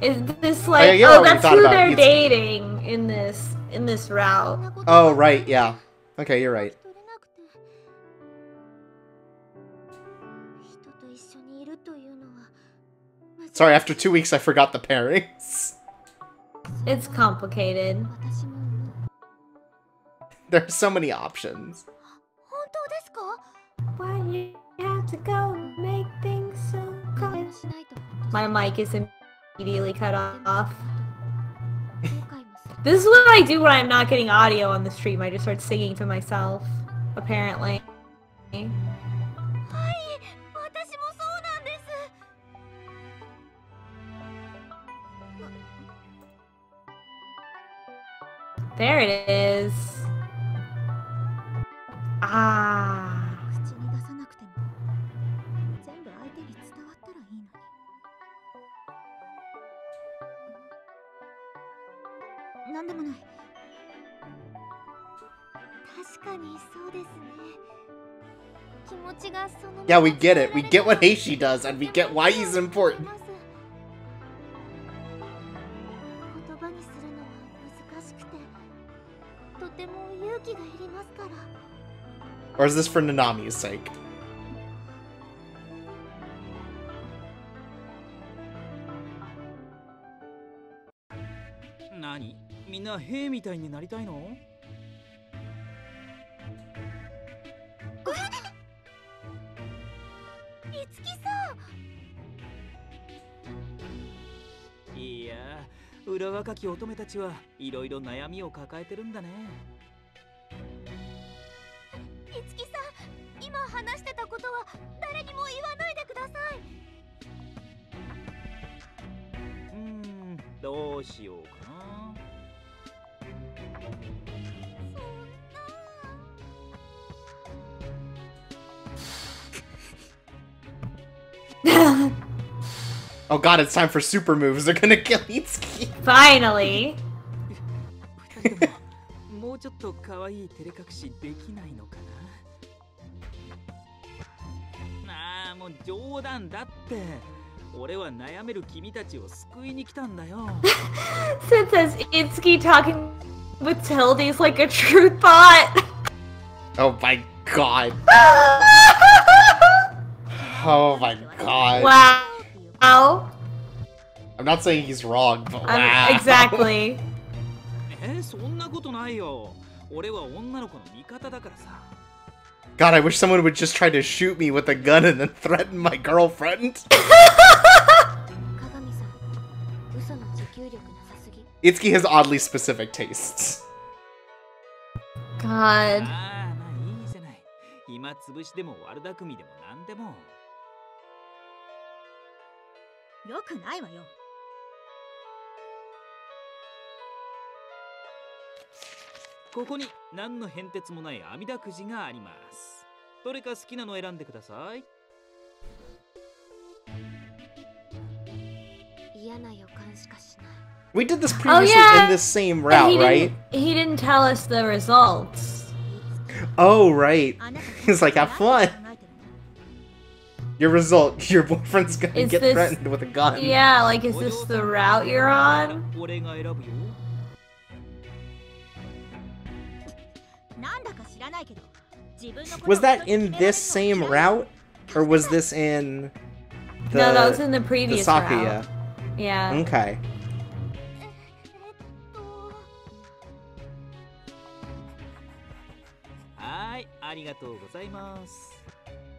Is this like... I get oh, what we that's thought who about they're it. dating in this route. Oh, right, yeah. Okay, you're right. Sorry, after 2 weeks I forgot the pairings. It's complicated. There are so many options. Why you have to go and make things so cold? My mic is immediately cut off. This is what I do when I'm not getting audio on the stream. I just start singing to myself, apparently. There it is. Ah. Yeah, we get it. We get what Heishi does, and we get why he's important. Or is this for Nanami's sake? Nani? みんな兵みたいになりたいの? Yeah, 裏若き乙女たちはいろいろ悩みを抱えてるんだね。いつきさん、今話してたことは誰にも言わないでください。どうしようかな。Oh god, it's time for super moves. They're gonna kill Itsuki. Finally. もうちょっと可愛い照れ隠しできないのかな。なあ、もう冗談だって。俺は悩める君たちを救いに来たんだよ。Since as Itsuki talking with Tilde is like a true thought. Oh my god. Oh my god. Wow. I'm not saying he's wrong, but wow. Exactly. そんなことないよ。俺は女の子の味方だからさ。God, I wish someone would just try to shoot me with a gun and then threaten my girlfriend. Itsuki has oddly specific tastes. God. ああ、まあいいじゃない。暇つぶしでも悪巧みでもなんでも。よくないわよ。ここに何の変哲もない網だくじがあります。どれか好きなの選んでください。嫌な予感しかしない。We did this previously in this same route, right? He didn't tell us the results. Oh, right. He's like, have fun. Your result, your boyfriend's gonna get threatened with a gun. Yeah, like, is this the route you're on? Was that in this same route? Or was this in the... No, that was in the previous Sakuya route. Yeah. Okay. はい、ありがとうございます。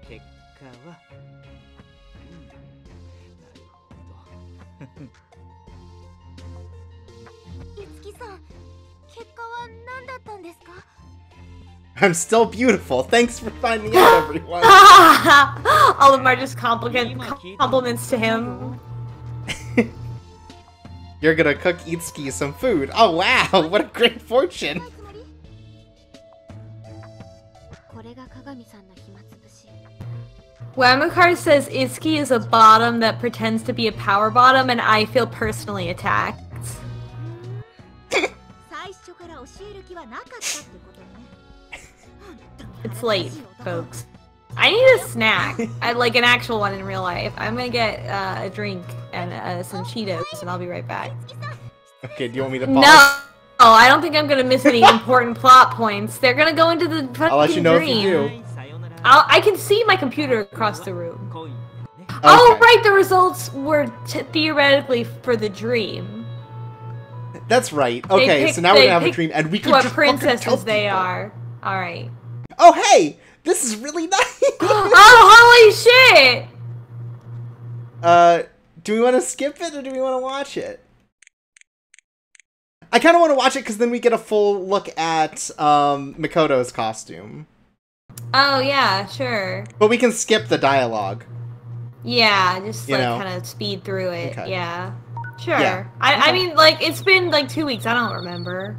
結果は、なるほど。いつきさん、結果は何だったんですか? I'm still beautiful. Thanks for finding out, everyone. All of them are just compliments to him. You're gonna cook Itsuki some food. Oh wow, what a great fortune. Wamukar says Itsuki is a bottom that pretends to be a power bottom, and I feel personally attacked. It's late, folks. I need a snack. I'd like an actual one in real life. I'm gonna get a drink and some Cheetos, and I'll be right back. Okay, do you want me to pause? No! Oh, I don't think I'm gonna miss any important plot points. They're gonna go into the fucking I'll let you know dream. if you do. I can see my computer across the room. Oh, Okay. right, the results were theoretically for the dream. That's right. Okay, so now we're gonna have a dream, and we can what just fucking tell princesses they people. are. Alright. Oh, hey! This is really nice! Oh, holy shit! Do we want to skip it, or do we want to watch it? I kind of want to watch it, because then we get a full look at, Mikoto's costume. Oh, yeah, sure. But we can skip the dialogue. Yeah, just, You like, know? kind of speed through it. Okay. Yeah. Sure. Yeah. I mean, like, it's been, like, 2 weeks. I don't remember.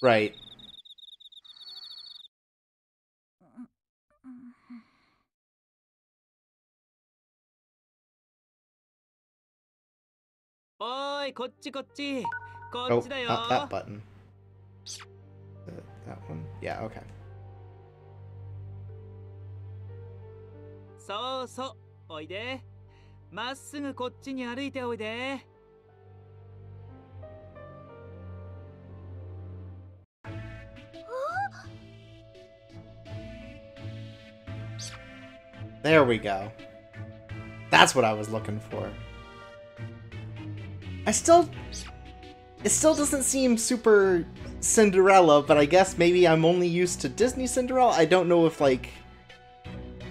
Right. Oi, こっちこっち。こ Oh, っちだよ。 not that button. That one? Yeah, okay. そうそう、おいで。まっすぐこっちに歩いておいで。There we go. That's what I was looking for. It still doesn't seem super Cinderella, but I guess maybe I'm only used to Disney Cinderella. I don't know if, like,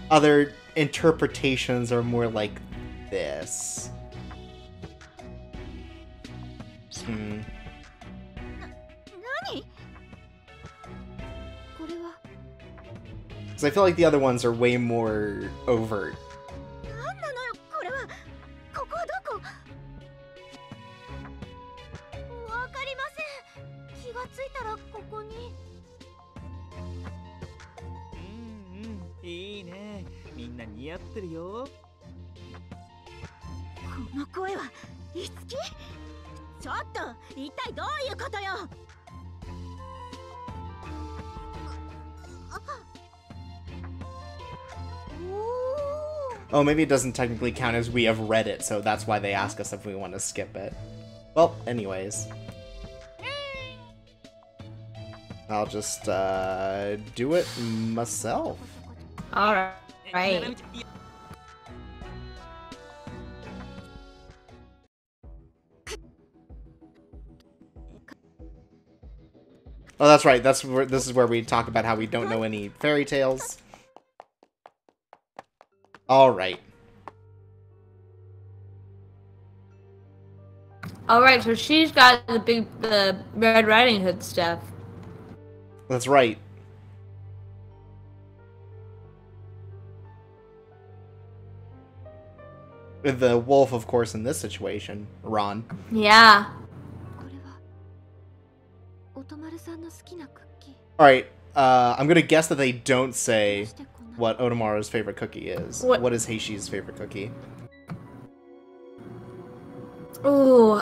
other interpretations are more like this. Hmm. 何？これは Because I feel like the other ones are way more overt. 何なのよこれは。ここはどこ？わかりません。気がついたらここに。いいね。みんな似合ってるよ。この声は、いつき？ちょっと、一体どういうことよ。Oh, maybe it doesn't technically count as we have read it, so that's why they ask us if we want to skip it. Well, anyways. I'll just, do it myself. Alright. Oh, that's right. This is where we talk about how we don't know any fairy tales. Alright. Alright, so she's got the Red Riding Hood stuff. That's right. With the wolf, of course, in this situation, Ron. Yeah. これは、おとまるさんの好きなクッキー。 Alright, I'm gonna guess that they don't say どうしてこんな what Otomaru's favorite cookie is. What- What is Heishi's favorite cookie? Ooh,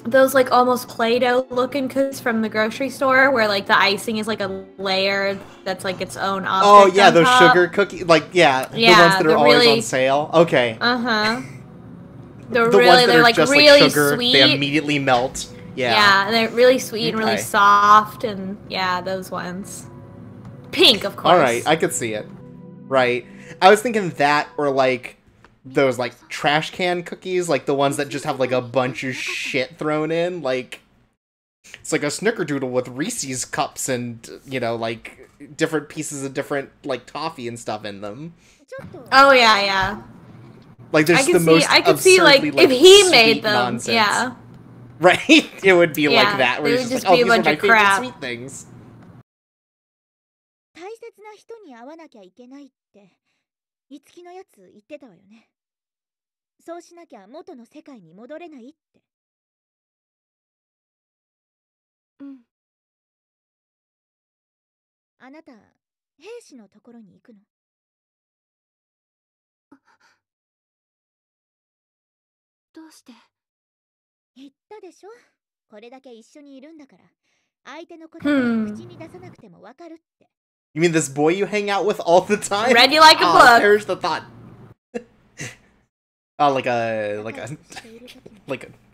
those like almost Play-Doh looking cookies from the grocery store where like the icing is like a layer that's like its own object. Oh, yeah, on those top. sugar cookies. Like, yeah, the Yeah, ones that are they're always really- on sale. Okay. Uh-huh. They're The really, ones that they're are like just really like sugar, sweet. they immediately melt. Yeah, Yeah. and they're really sweet and really Okay. soft, and yeah, those ones. Pink, of course. Alright, I could see it. Right. I was thinking that, or like, those like trash can cookies, like the ones that just have like a bunch of shit thrown in, like it's like a snickerdoodle with Reese's cups and, you know, like different pieces of different like toffee and stuff in them. ちょっと。 Oh yeah, yeah. Like there's the most I could see like absurdly, if he sweet made them, nonsense. yeah. Right? It would be Yeah, like that, where they it's would just just like, oh, be a these are bunch my of favorite crap. sweet things. 大切な人に会わなきゃいけないって、いつきのやつ言ってたわよね。そうしなきゃ元の世界に戻れないって。うん。あなた、兵士のところに行くの？どうして？言ったでしょ？これだけ一緒にいるんだから、相手のことを口に出さなくてもわかるって。You mean this boy you hang out with all the time? Read you like a Oh, book. there's the thought. Oh, like a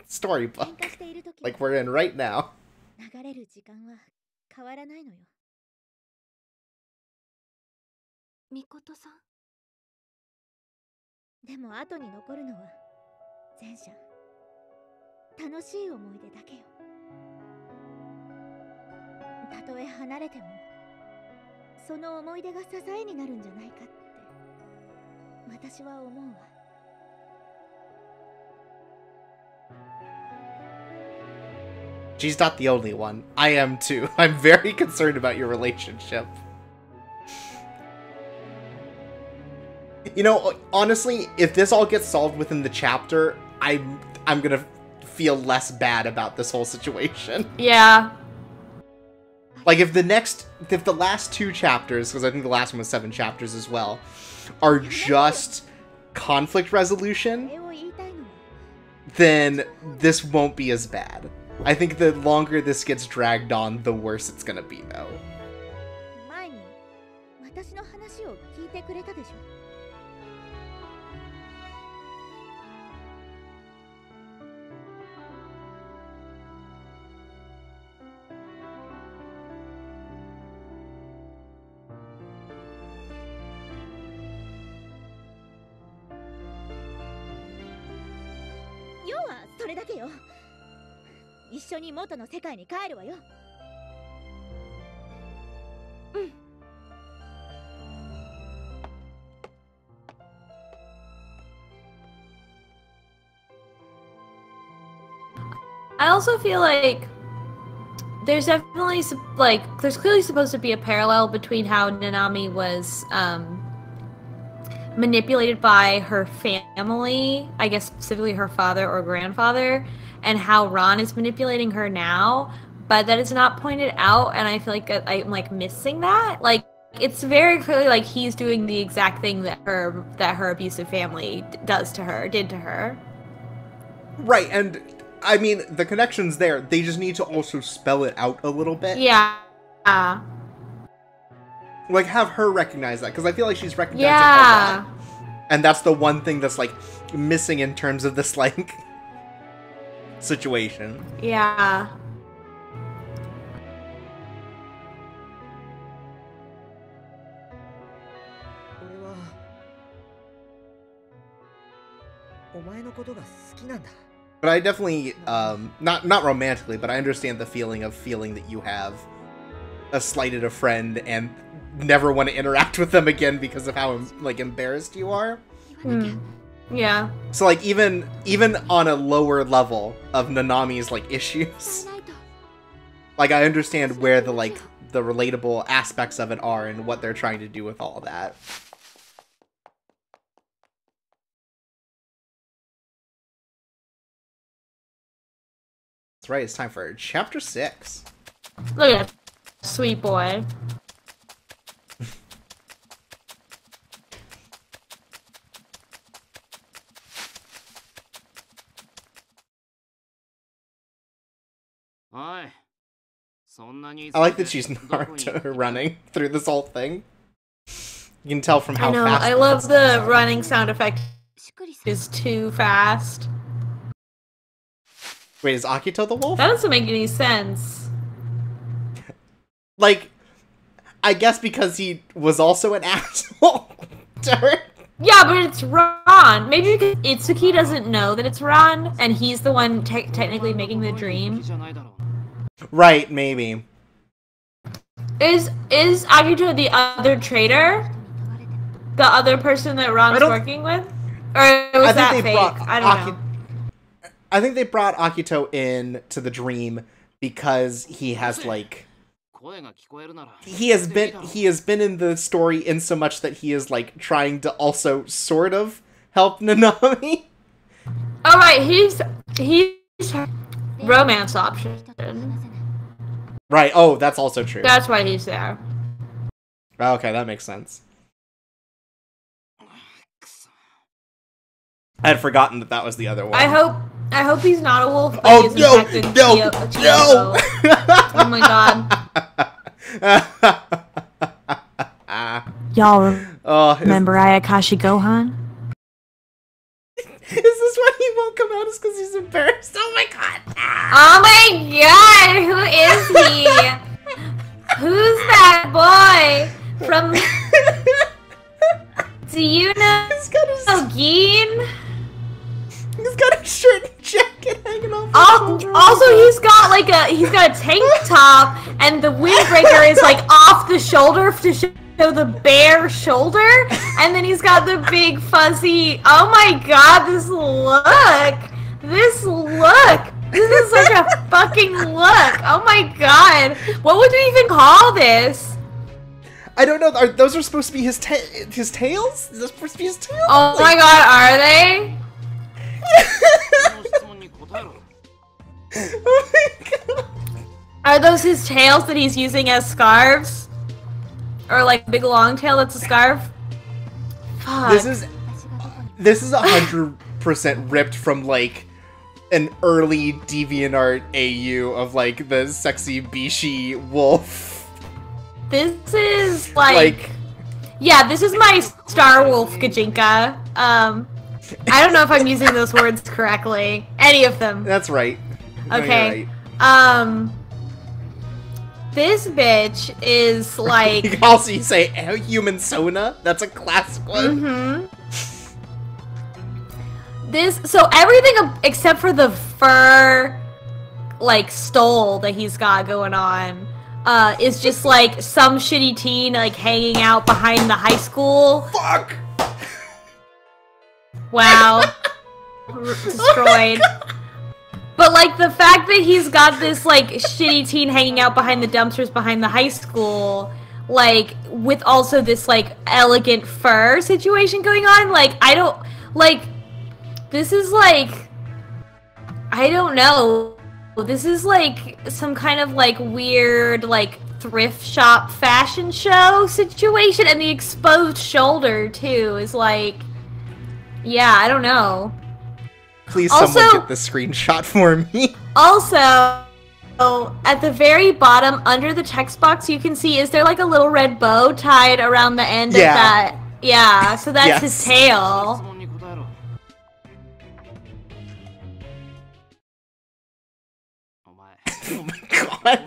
storybook, like we're in right now. 流れる時間は変わらないのよ。みことさん。でも後に残るのは前者。楽しい思い出だけよ。たとえ離れてもその思い出が支えになるんじゃないかって私は思うわ。She's not the only one. I am too. I'm very concerned about your relationship. You know, honestly, if this all gets solved within the chapter, I'm gonna feel less bad about this whole situation. Yeah. Like, if the last 2 chapters, because I think the last one was 7 chapters as well, are just conflict resolution, then this won't be as bad. I think the longer this gets dragged on, the worse it's gonna be, though. 前に私の話を聞いてくれたでしょ。要はそれだけよ。一緒に元の世界に帰るわよ。うん。I also feel like there's definitely there's clearly supposed to be a parallel between how Nanami was manipulated by her family, I guess specifically her father or grandfather, and how Ron is manipulating her now, but that is not pointed out, and I feel like I'm like missing that. Like, it's very clearly like he's doing the exact thing that her abusive family did to her. Right, and I mean, the connection's there. They just need to also spell it out a little bit. Yeah. Like, have her recognize that, because I feel like she's recognizing a lot. And that's the one thing that's, like, missing in terms of this, like, situation. Yeah. But I definitely, not romantically, but I understand the feeling that you have slighted a friend and never want to interact with them again because of how, like, embarrassed you are. Yeah. So, like, even on a lower level of Nanami's, like, issues, like, I understand where the, like, the relatable aspects of it are and what they're trying to do with all that. That's right, it's time for Chapter 6. Look at that sweet boy. I like that she's Naruto running through this whole thing. You can tell from how fast. I love the running sound effect. Is too fast. Wait, is Akito the wolf? That doesn't make any sense. Like, I guess because he was also an asshole to her. Yeah, but it's Ron. Maybe because Itsuki doesn't know that it's Ron, and he's the one technically making the dream. Right, maybe. Is Akito the other traitor? The other person that Ron's working with? Or was that fake? I don't know. I think they brought Akito in to the dream because he has, like... He has been in the story in so much that he is, like, trying to also sort of help Nanami. Oh, right, he's romance option. Right, oh, that's also true. That's why he's there. Okay, that makes sense. I had forgotten that was the other one. I hope he's not a wolf. But Oh, no! Oh my god. Y'all remember Ayakashi Gohan? Is this why he won't come out? Is because he's embarrassed? Oh my god! Oh my god! Who is he? Who's that boy from Do you know He's got his, Geen? he's got a shirt and jacket hanging off. Also, he's got a tank top, and the windbreaker is like off the shoulder to show the bare shoulder, and then he's got the big fuzzy. Oh my god, this look! This is such a fucking look! Oh my god, what would we even call this? I don't know. Those are supposed to be his tails? Is that supposed to be his tails? Oh my god, are they? Oh my god. Are those his tails that he's using as scarves? Or like big long tail that's a scarf? Fuck. This is 100% ripped from like an early DeviantArt AU of like the sexy Bishi wolf. This is like yeah, this is my Star Wolf Gajinka. I don't know if I'm using those words correctly. Any of them. That's right. Okay. Right. This bitch is like. You can also say human Sona. That's a classic one. Mm-hmm. So everything except for the fur, like stole that he's got going on, is just like some shitty teen like hanging out behind the high school. Fuck. Wow. Destroyed. But like the fact that he's got this like shitty teen hanging out behind the dumpsters behind the high school, like with also this like elegant fur situation going on, like I don't like this is like I don't know. This is like some kind of like weird like thrift shop fashion show situation, and the exposed shoulder too is like yeah, I don't know. Please, also, someone get the screenshot for me. Also, at the very bottom, under the text box, you can see, is there like a little red bow tied around the end of that? Yeah, so that's his tail. Oh my god.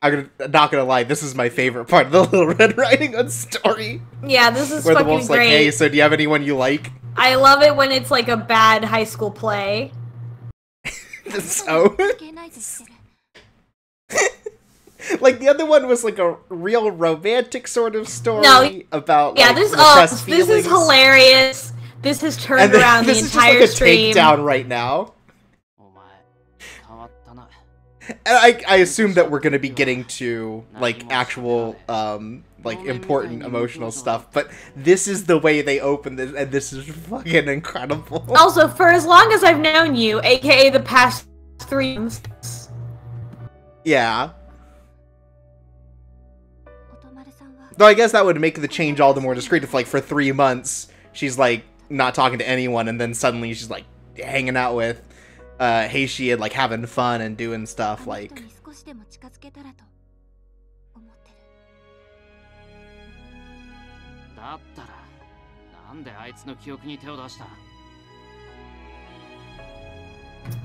I'm not gonna lie, this is my favorite part of the Little Red Riding Hood story. Yeah, this is where fucking the wolf's great. like, hey, so do you have anyone you like? I love it when it's like a bad high school play. So... like, the other one was like a real romantic sort of story about like, repressed feelings. This is hilarious. This has turned around the entire this is just like a stream. takedown right now. And I assume that we're gonna be getting to like actual like important emotional stuff, but this is the way they open this, and this is fucking incredible. Also, for as long as I've known you, aka the past 3 months. Yeah. Though I guess that would make the change all the more discreet if like for 3 months she's like not talking to anyone, and then suddenly she's like hanging out with Heishi and like having fun and doing stuff like.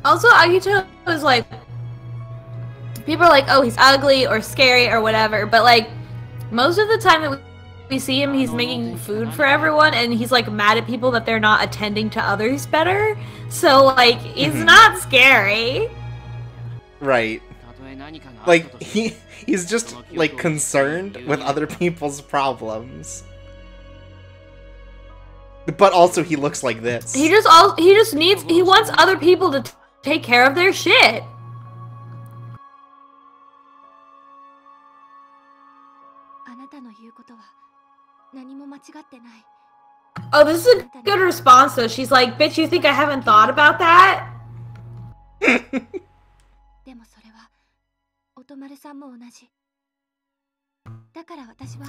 Also, Agito is like, people are like, oh, he's ugly or scary or whatever, but like most of the time that we see him, he's making food for everyone, and he's like mad at people that they're not attending to others better. So like, he's not scary. Right. Like he's just like concerned with other people's problems. But also he looks like this. He wants other people to take care of their shit. Oh, this is a good response though. She's like, bitch, you think I haven't thought about that?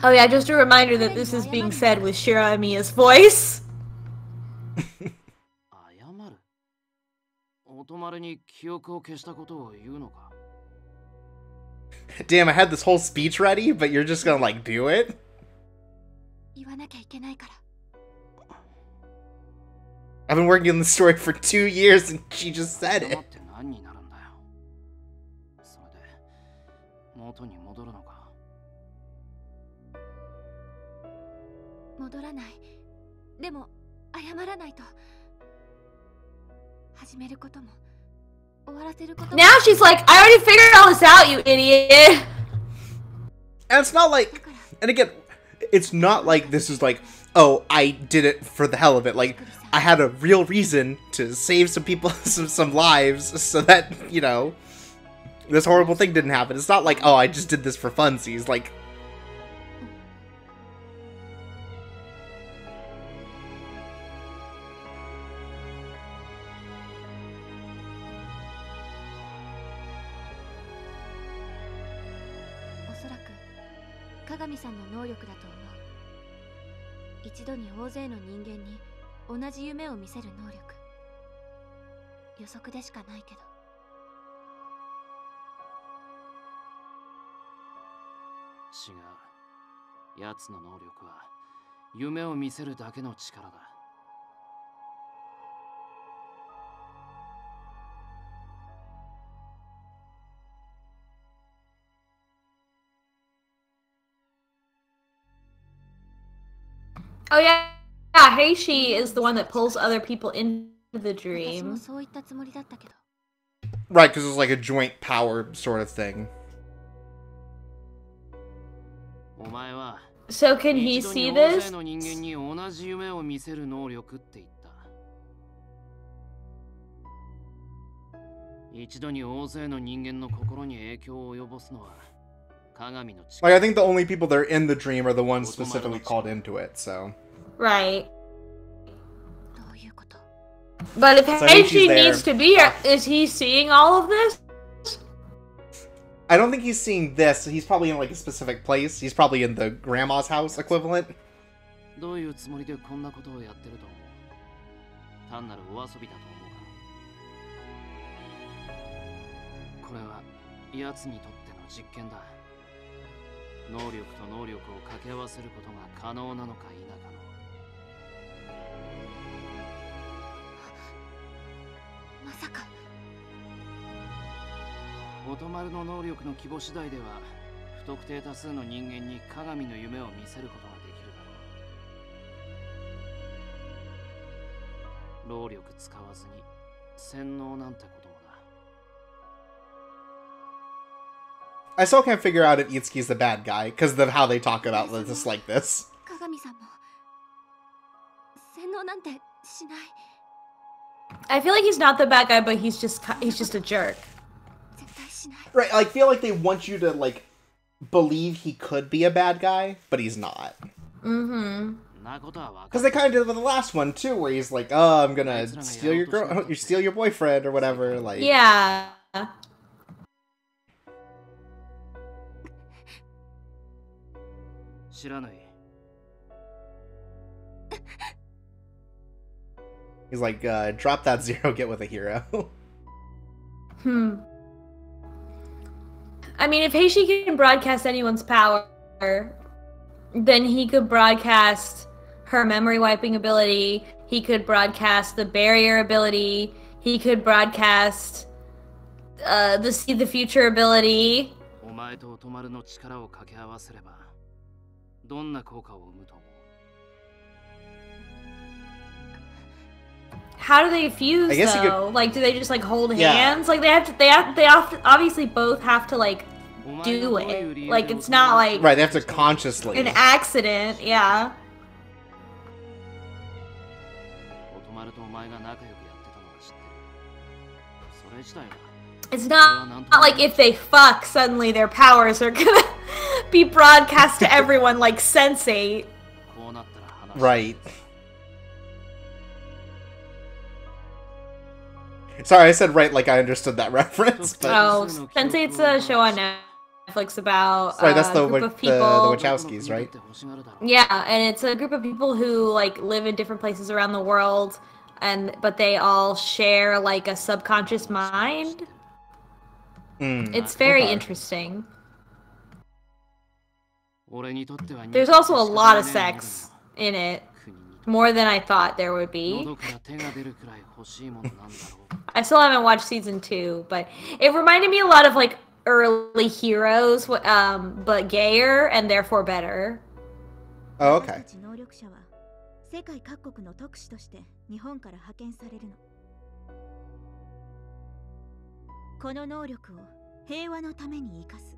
Oh yeah, just a reminder that this is being said with Shiro Amiya's voice. Damn, I had this whole speech ready, but you're just gonna like do it? I've been working on the story for 2 years and she just said it. 戻らない。でも謝らないと。始めることも終わらせることも。 Now she's like, I already figured all this out, you idiot. And it's not like, and again, it's not like this is like, oh, I did it for the hell of it. Like, I had a real reason to save some people, some lives, so that, you know, this horrible thing didn't happen. It's not like, oh, I just did this for funsies. Like,鏡さんの能力だと思う。一度に大勢の人間に同じ夢を見せる能力。予測でしかないけど。違う。奴の能力は夢を見せるだけの力だ。Oh yeah, yeah. Heishi is the one that pulls other people into the dream. right, because it's like a joint power sort of thing. So can he see this? 一度に大勢の人間の心に影響を及ぼすのは Like, I think the only people that are in the dream are the ones specifically called into it, so. Right. But if Heishi needs to be here, is he seeing all of this? I don't think he's seeing this. He's probably in like a specific place. He's probably in the grandma's house equivalent. どういうつもりでこんなことをやってると思う？単なるお遊びだと思うか？これは奴にとっての実験だ。能力と能力を掛け合わせることが可能なのか否かの。まさか。オトマルの能力の規模次第では、不特定多数の人間に鏡の夢を見せることができるだろう。労力使わずに洗脳なんてこともな。I still can't figure out if Itsuki's the bad guy, because of how they talk about this like this. I feel like he's not the bad guy, but he's just a jerk. Right, I feel like they want you to, like, believe he could be a bad guy, but he's not. Mm-hmm. Because they kind of did it with the last one, too, where he's like, oh, I'm gonna steal your girl, you steal your boyfriend, or whatever, like... Yeah. He's like, drop that zero, get with a hero. I mean, if Heishi can broadcast anyone's power, then he could broadcast her memory wiping ability, he could broadcast the barrier ability, he could broadcast the see the future ability. How do they fuse though? Like, do they just like hold hands? Like they obviously both have to like do it. Like it's not like right. They have to consciously an accident. Yeah. It's not like if they fuck, suddenly their powers are gonna be broadcast to everyone like Sense8. Right. Sorry, I said right like I understood that reference. But... Oh, Sense8's a show on Netflix about sorry, that's the group of people. The Wachowskis, right? Yeah, and it's a group of people who like live in different places around the world, but they all share like a subconscious mind. It's very interesting. There's also a lot of sex in it. More than I thought there would be. I still haven't watched season 2, but it reminded me a lot of like early Heroes, but gayer and therefore better. Oh, okay. 私たち能力者は世界各国の特使として日本から派遣されるの。この能力を平和のために生かす。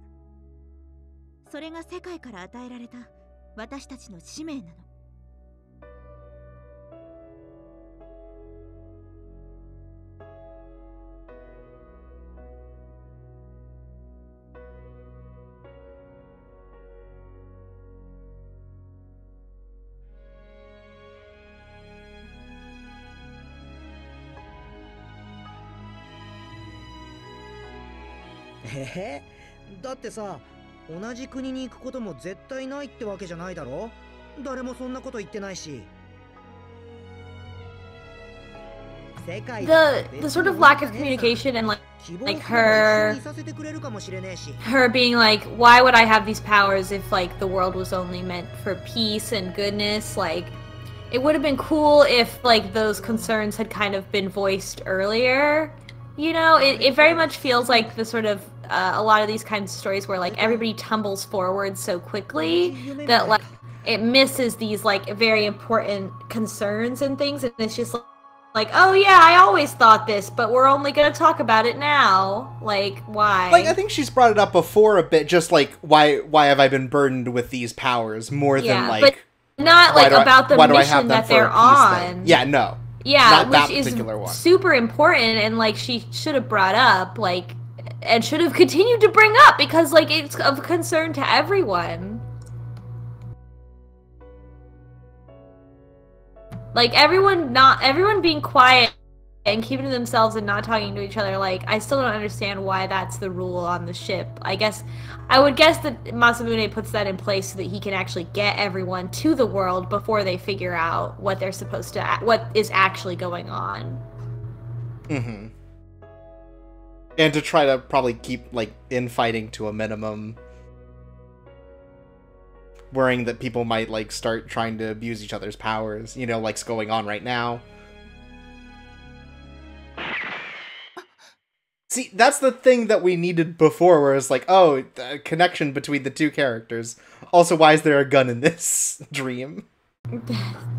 それが世界から与えられた私たちの使命なの。だってさ、同じ国に行くことも絶対ないってわけじゃないだろ。誰もそんなこと言ってないし。The sort of lack of communication and like her being like, why would I have these powers if like the world was only meant for peace and goodness? Like, it would have been cool if like those concerns had kind of been voiced earlier. You know, it very much feels like the sort of a lot of these kinds of stories where like everybody tumbles forward so quickly that like it misses these like very important concerns and things, and it's just like, oh yeah, I always thought this, but we're only gonna talk about it now. Like, why? Like, I think she's brought it up before a bit, just like, why have I been burdened with these powers more than like, but not like about the mission that they're on. Yeah, no. Yeah, not which is super important, and like she should have brought up, like, and should have continued to bring up, because like it's of concern to everyone. Like everyone being quiet and keeping to themselves and not talking to each other, like, I still don't understand why that's the rule on the ship. I would guess that Masamune puts that in place so that he can actually get everyone to the world before they figure out what they're supposed to, what is actually going on. Mm-hmm. And to try to probably keep, like, infighting to a minimum. Worrying that people might, like, start trying to abuse each other's powers, you know, like's going on right now. See, that's the thing that we needed before, where it's like, oh, the connection between the two characters. Also, why is there a gun in this dream?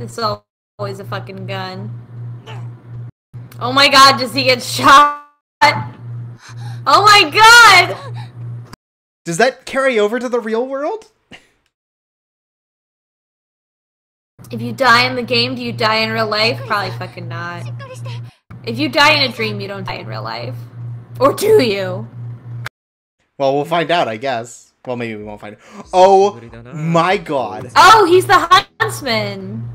It's always a fucking gun. Oh my god, does he get shot? Oh my god! Does that carry over to the real world? If you die in the game, do you die in real life? Probably fucking not. If you die in a dream, you don't die in real life. Or do you? Well, we'll find out, I guess. Well, maybe we won't find out. Oh my god. Oh, he's the huntsman!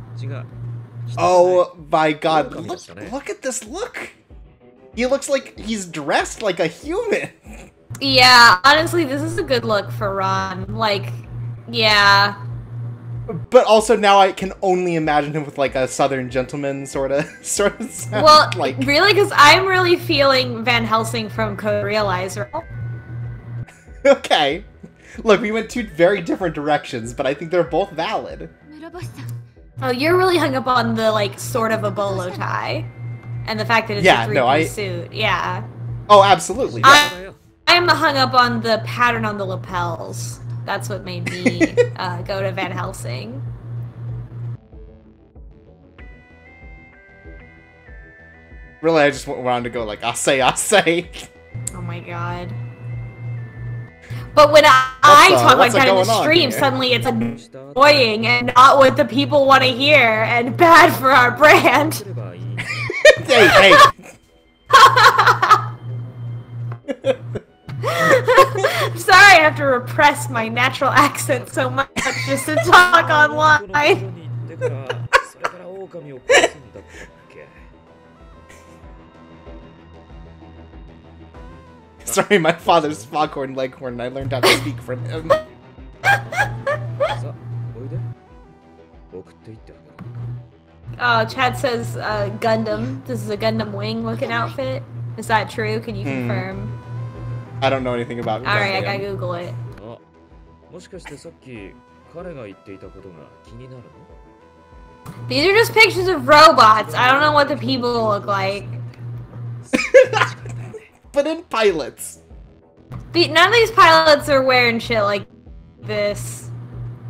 Oh my god. Look at this look! He looks like he's dressed like a human. Yeah, honestly, this is a good look for Ron. Like, yeah. But also now I can only imagine him with like a southern gentleman sort of sound. Well, like, really, because I'm really feeling Van Helsing from Code Realizer. Okay. Look, we went two very different directions, but I think they're both valid. Oh, you're really hung up on the, like, sort of a bolo tie. And the fact that it's a three-piece suit. Yeah. Oh, absolutely. I'm hung up on the pattern on the lapels. That's what made me go to Van Helsing. Really, I just wanted to go like, I say. Oh my god. But when I talk like that in the stream, suddenly it's annoying and not what the people want to hear, and bad for our brand. Hey. Sorry, I have to repress my natural accent so much just to talk online. Sorry, my father's foghorn leghorn, and I learned how to speak from him. Oh, Chad says Gundam. This is a Gundam wing looking outfit. Is that true? Can you confirm? I don't know anything about Gundam. Alright, I gotta Google it. These are just pictures of robots. I don't know what the people look like. But in pilots. None of these pilots are wearing shit like this.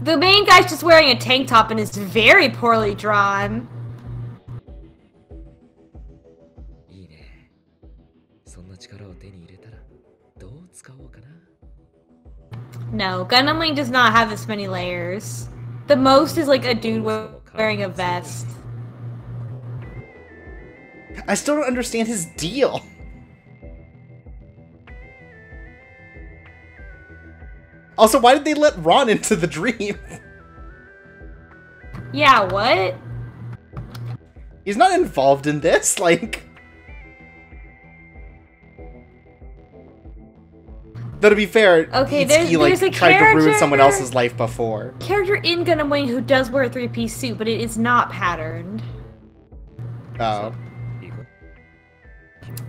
The main guy's just wearing a tank top and is very poorly drawn. いいね。そんな力を手に入れたらどう使おうかな。 No, Gundam does not have this many layers. The most is like a dude wearing a vest. I still don't understand his deal. Also, why did they let Ron into the dream? Yeah, what? He's not involved in this, like... Though to be fair, Okay, he there's a tried to ruin character- someone else's life before. Character in Gundam Wing who does wear a three-piece suit, but it is not patterned. Oh. いいか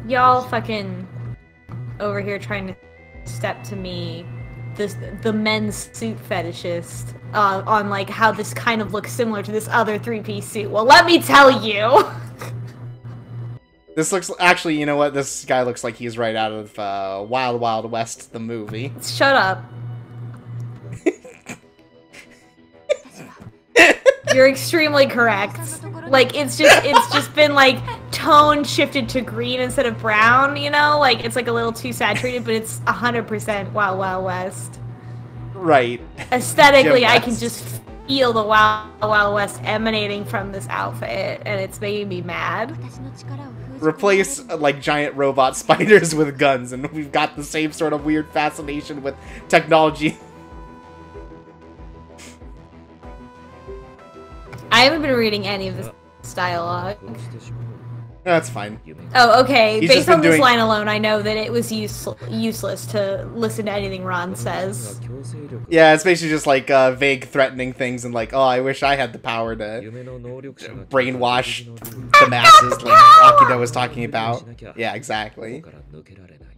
Y'all fucking over here trying to step to me, the men's suit fetishist, on like how this kind of looks similar to this other three-piece suit. Well, let me tell you! This looks... Actually, you know what? This guy looks like he's right out of Wild Wild West, the movie. Shut up. You're extremely correct. Like, it's just been, like, tone shifted to green instead of brown, you know? Like, it's, like, a little too saturated, but it's 100% Wild Wild West. Right. Aesthetically, Jim I can West. just feel the Wild Wild West emanating from this outfit, and it's making me mad. 私の力を封じ込められる Replace, like, giant robot spiders with guns, and we've got the same sort of weird fascination with technology. I haven't been reading any of this dialogue. こうしてしまおう。 That's fine. 夢が Oh, okay. He's Based just been on this doing- line alone, I know that it was useless to listen to anything Ron says. 強制力 Yeah, it's basically just, like, vague threatening things and, like, oh, I wish I had the power to 夢の能力者が brainwash 独自のルール the masses, like Akito was talking about. Yeah, こ exactly. こから抜けられない。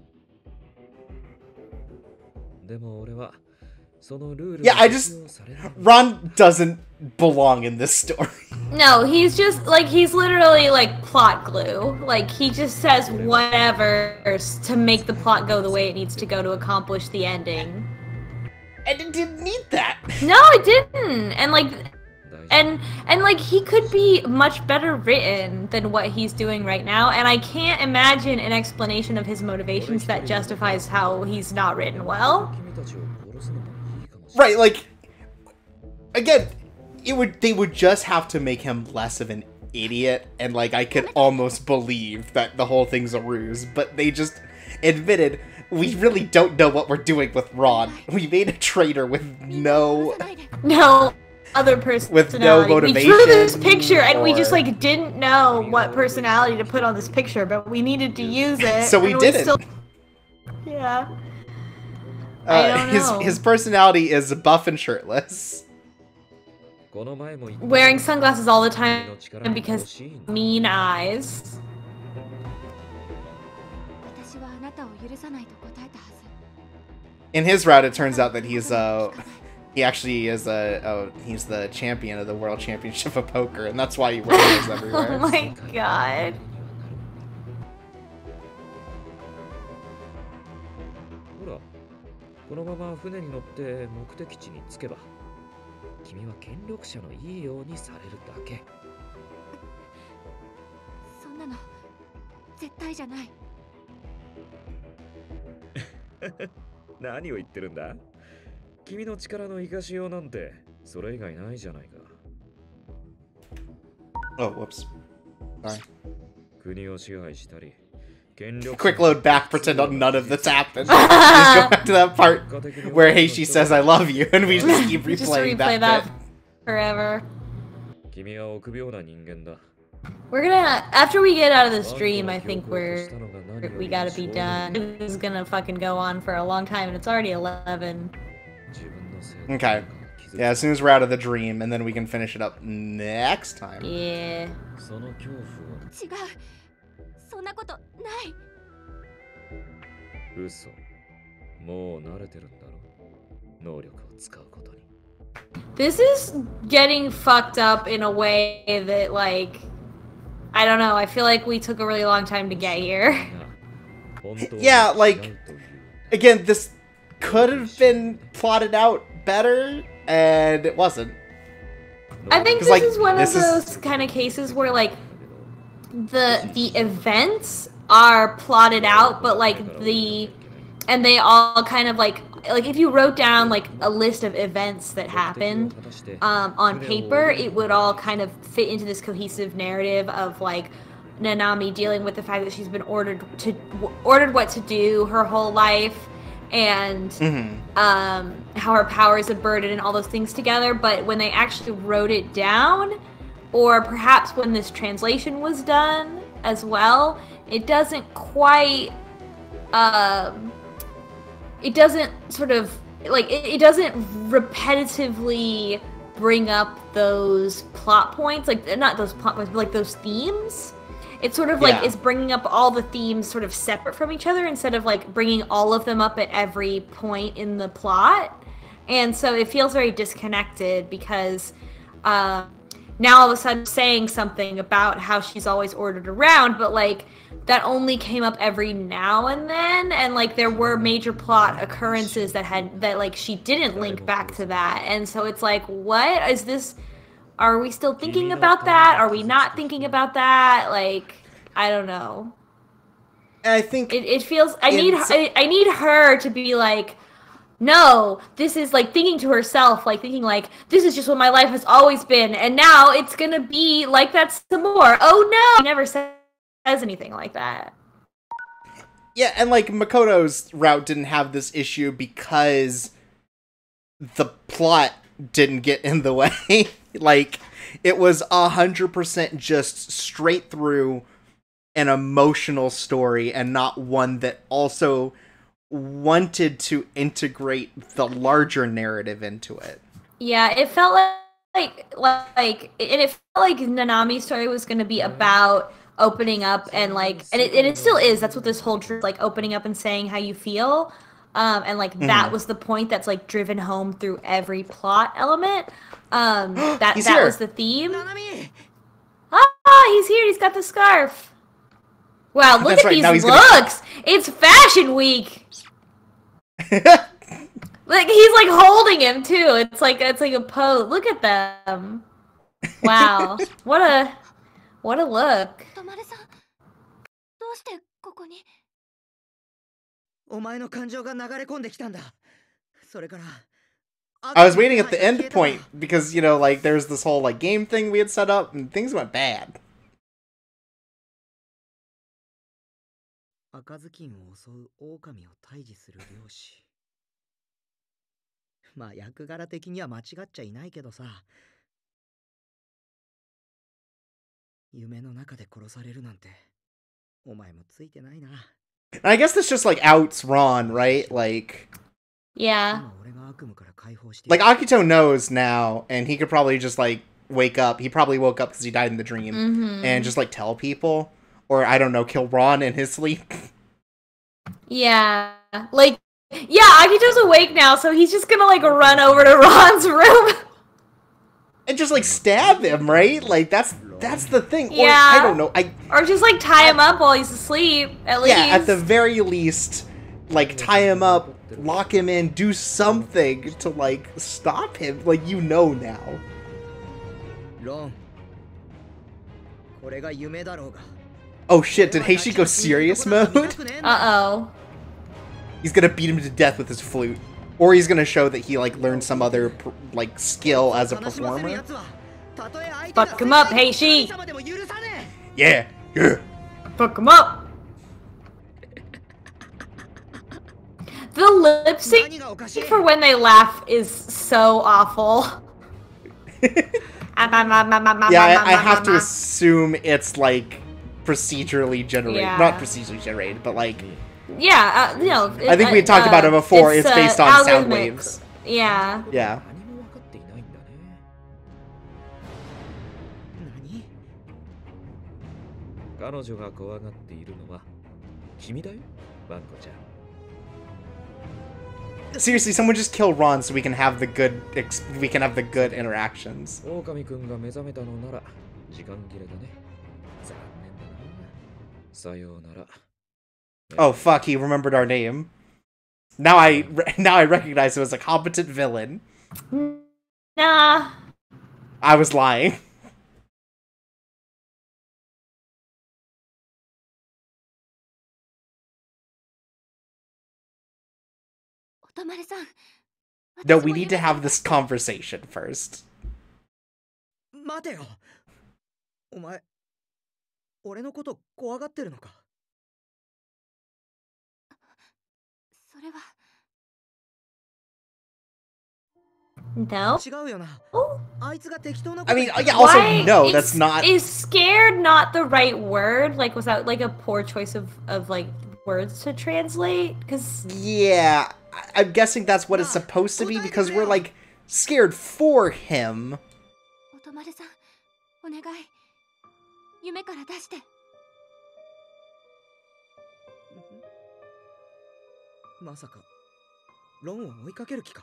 でも俺はそのルール Yeah, が I just- 適用されない Ron doesn't belong in this story. No, he's just, like, he's literally, like, plot glue. Like, he just says whatever to make the plot go the way it needs to go to accomplish the ending. And it didn't need that. No, it didn't! And, like, 大丈夫 and like, he could be much better written than what he's doing right now, and I can't imagine an explanation of his motivations that justifies how he's not written well. 君たちを殺すのもいいかもしれない Right, like, again, they would just have to make him less of an idiot, and, like, I could almost believe that the whole thing's a ruse, but they just admitted, we really don't know what we're doing with Ron. We made a traitor with no... No other personality. With no We drew this motivation picture and we just or- like didn't know what personality to put on this picture, but we needed to use it. So we and didn't. Still... Yeah. I don't know. His personality is buff and shirtless. この前も言った Wearing sunglasses all the 君 time の力が欲 because しいんだ mean eyes. 私はあなたを許さないと答えたはず In his route, it turns out that he actually is he's the champion of the World Championship of Poker, and that's why he wears those Oh everywhere. my god. ほらこのまま船に乗って目的地に着けば君は権力者のいいようにされるだけそんなの絶対じゃない何を言ってるんだ君の力の生かしようなんてそれ以外ないじゃないか Oh, whoops. Sorry. 国を支配したり権力 Quick load back, pretend none of this happened. Just go back to that part where Heishi says I love you, and we just keep Just replaying replay that that bit. forever. 君は臆病な人間だ We're gonna, after we get out of this stream, I think we gotta be done. This is gonna fucking go on for a long time, and it's already 11. 自分のせいで Okay. 気づく Yeah, as soon as we're out of the dream, and then we can finish it up next time. Yeah. その恐怖を違うそんなことない嘘もう慣れてるんだろ能力を使うことに This is getting fucked up in a way that, like, I don't know, I feel like we took a really long time to get here. Yeah, like, again, this could have been plotted out better, and it wasn't. I think 'Cause, this like, is one of this is- those kind of cases where like the events are plotted out, but like and they all kind of like if you wrote down like a list of events that happened on paper, it would all kind of fit into this cohesive narrative of like Nanami dealing with the fact that she's been ordered what to do her whole life, and how her power is a burden and all those things together. But when they actually wrote it down, or perhaps when this translation was done as well, it doesn't quite it doesn't sort of like it doesn't repetitively bring up those plot points, like not those plot points, but like those themes. It's sort of like it's bringing up all the themes sort of separate from each other instead of like bringing all of them up at every point in the plot. And so it feels very disconnected because now all of a sudden saying something about how she's always ordered around, but like that only came up every now and then, and like there were major plot occurrences that like she didn't link back to that. And so it's like, what is this? Are we still thinking about that? Are we not thinking about that? Like, I don't know. And I think it feels I need her to be like, no, this is like thinking to herself, like thinking like, this is just what my life has always been, and now it's gonna be like that some more. Oh no! She never says anything like that. Yeah, and like Makoto's route didn't have this issue because the plot didn't get in the way. Like, it was 100% just straight through an emotional story and not one that also wanted to integrate the larger narrative into it. Yeah, it felt like and it felt like Nanami's story was going to be about opening up and like, and it still is. That's what this whole like opening up and saying how you feel, and like that was the point that's like driven home through every plot element. That was the theme. He's here. He's got the scarf. Wow, look at these looks. It's Fashion Week. Like he's like holding him too. It's like a pose. Look at them. Wow, what a look. I was waiting at the end point because, you know, like there's this whole like game thing we had set up and things went bad. I guess this just like outs Ron, right? Like, yeah. Like Akito knows now, and he could probably just like wake up. He probably woke up because he died in the dream, and just like tell people, or I don't know, kill Ron in his sleep. Yeah, like Akito's awake now, so he's just gonna like run over to Ron's room and just like stab him, right? Like that's the thing. Yeah. Or I don't know. Or just like tie him up while he's asleep. At least. Yeah, at the very least, like tie him up, lock him in, do something to like stop him. Like you know now. Oh shit! Did Heishi go serious mode? Uh-oh. He's gonna beat him to death with his flute. Or he's gonna show that he, like, learned some other, like, skill as a performer. Fuck him up, Heishi! Yeah! Yeah! Fuck him up! The lip sync for when they laugh is so awful. Yeah, I have to assume it's, like, procedurally generated. Yeah. Not procedurally generated, but, like... Yeah, you know... I think we had talked about it before. It's based on sound waves. Yeah. Yeah. Seriously, someone just kill Ron so we can have the good interactions. Oh fuck, he remembered our name. Now I recognize him as a competent villain. Nah. I was lying. No, we need to have this conversation first. 待てよ。お前、俺のこと怖がってるのか？それは。No. 違うよな。あいつが適当なこ I と mean, 言って yeah, also, Why no, is, that's not... Is scared not the right word? Like, was that like a poor choice of like words to translate? Because Yeah, I'm guessing that's what it's supposed to be, because we're, like, scared for him. おとまるさん、お願い。夢から出して。まさか、ロンを追いかける気か？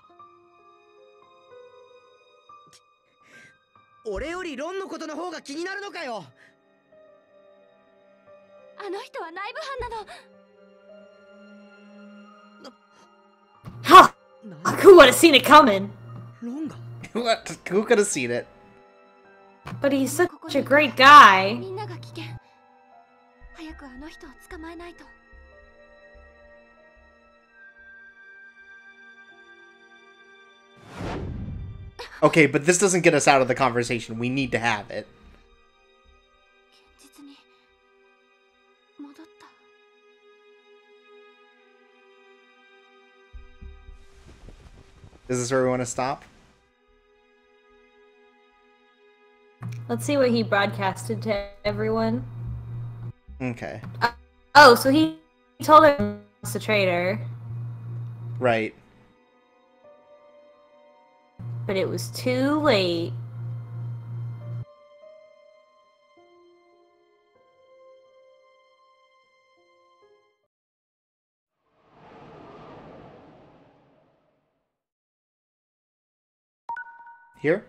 俺よりロンのことの方が気になるのかよ。あの人は内部犯なの。Huh! Who would have seen it coming? ロンが Who could have seen it? But he's such a great guy. みんなが危険。早くあの人を捕まえないと。Okay, but this doesn't get us out of the conversation. We need to have it. 現実に戻った。Is this where we want to stop? Let's see what he broadcasted to everyone. Okay. Oh, so he told her he's a traitor. Right. But it was too late. Here?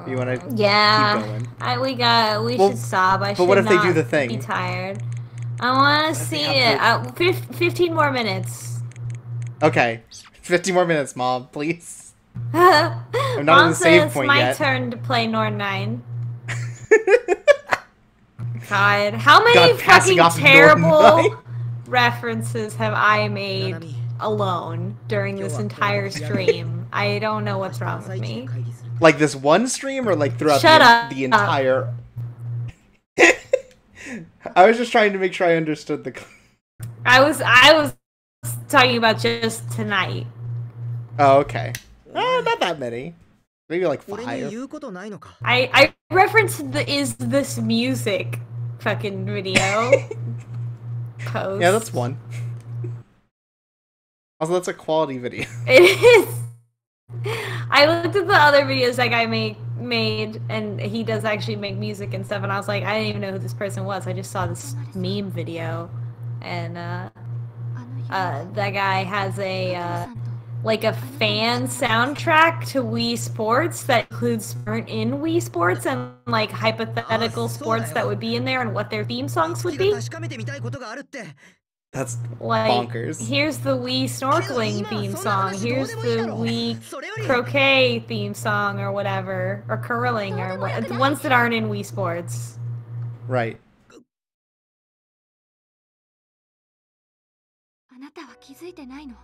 You want to Yeah. keep going? We Well, should stop. I but should what if they not do the thing? be tired. I want to see it. 15 more minutes. Okay. 50 more minutes, Mom, please. I'm not Mom on the save says point my yet. turn to play Norn9. God, how many passing fucking off terrible Norn9. references have I made alone during this entire stream? I don't know what's wrong with me. Like this one stream, or like throughout Shut up. the entire... I was just trying to make sure I understood the... I was talking about just tonight. Oh, okay. Not that many. Maybe like 5. I referenced the "Is This Music" fucking video post. Yeah, that's one. Also, that's a quality video. It is. I looked at the other videos that guy made, and he does actually make music and stuff, and I was like, I didn't even know who this person was. I just saw this meme video, and that guy has a like a fan soundtrack to Wii Sports that includes aren't in Wii Sports and like hypothetical sports that would be in there and what their theme songs would be. That's like, bonkers. Here's the Wii snorkeling theme song. Here's the Wii croquet theme song or whatever, or curling or what, the ones that aren't in Wii Sports. Right. あなたは気づいてないの。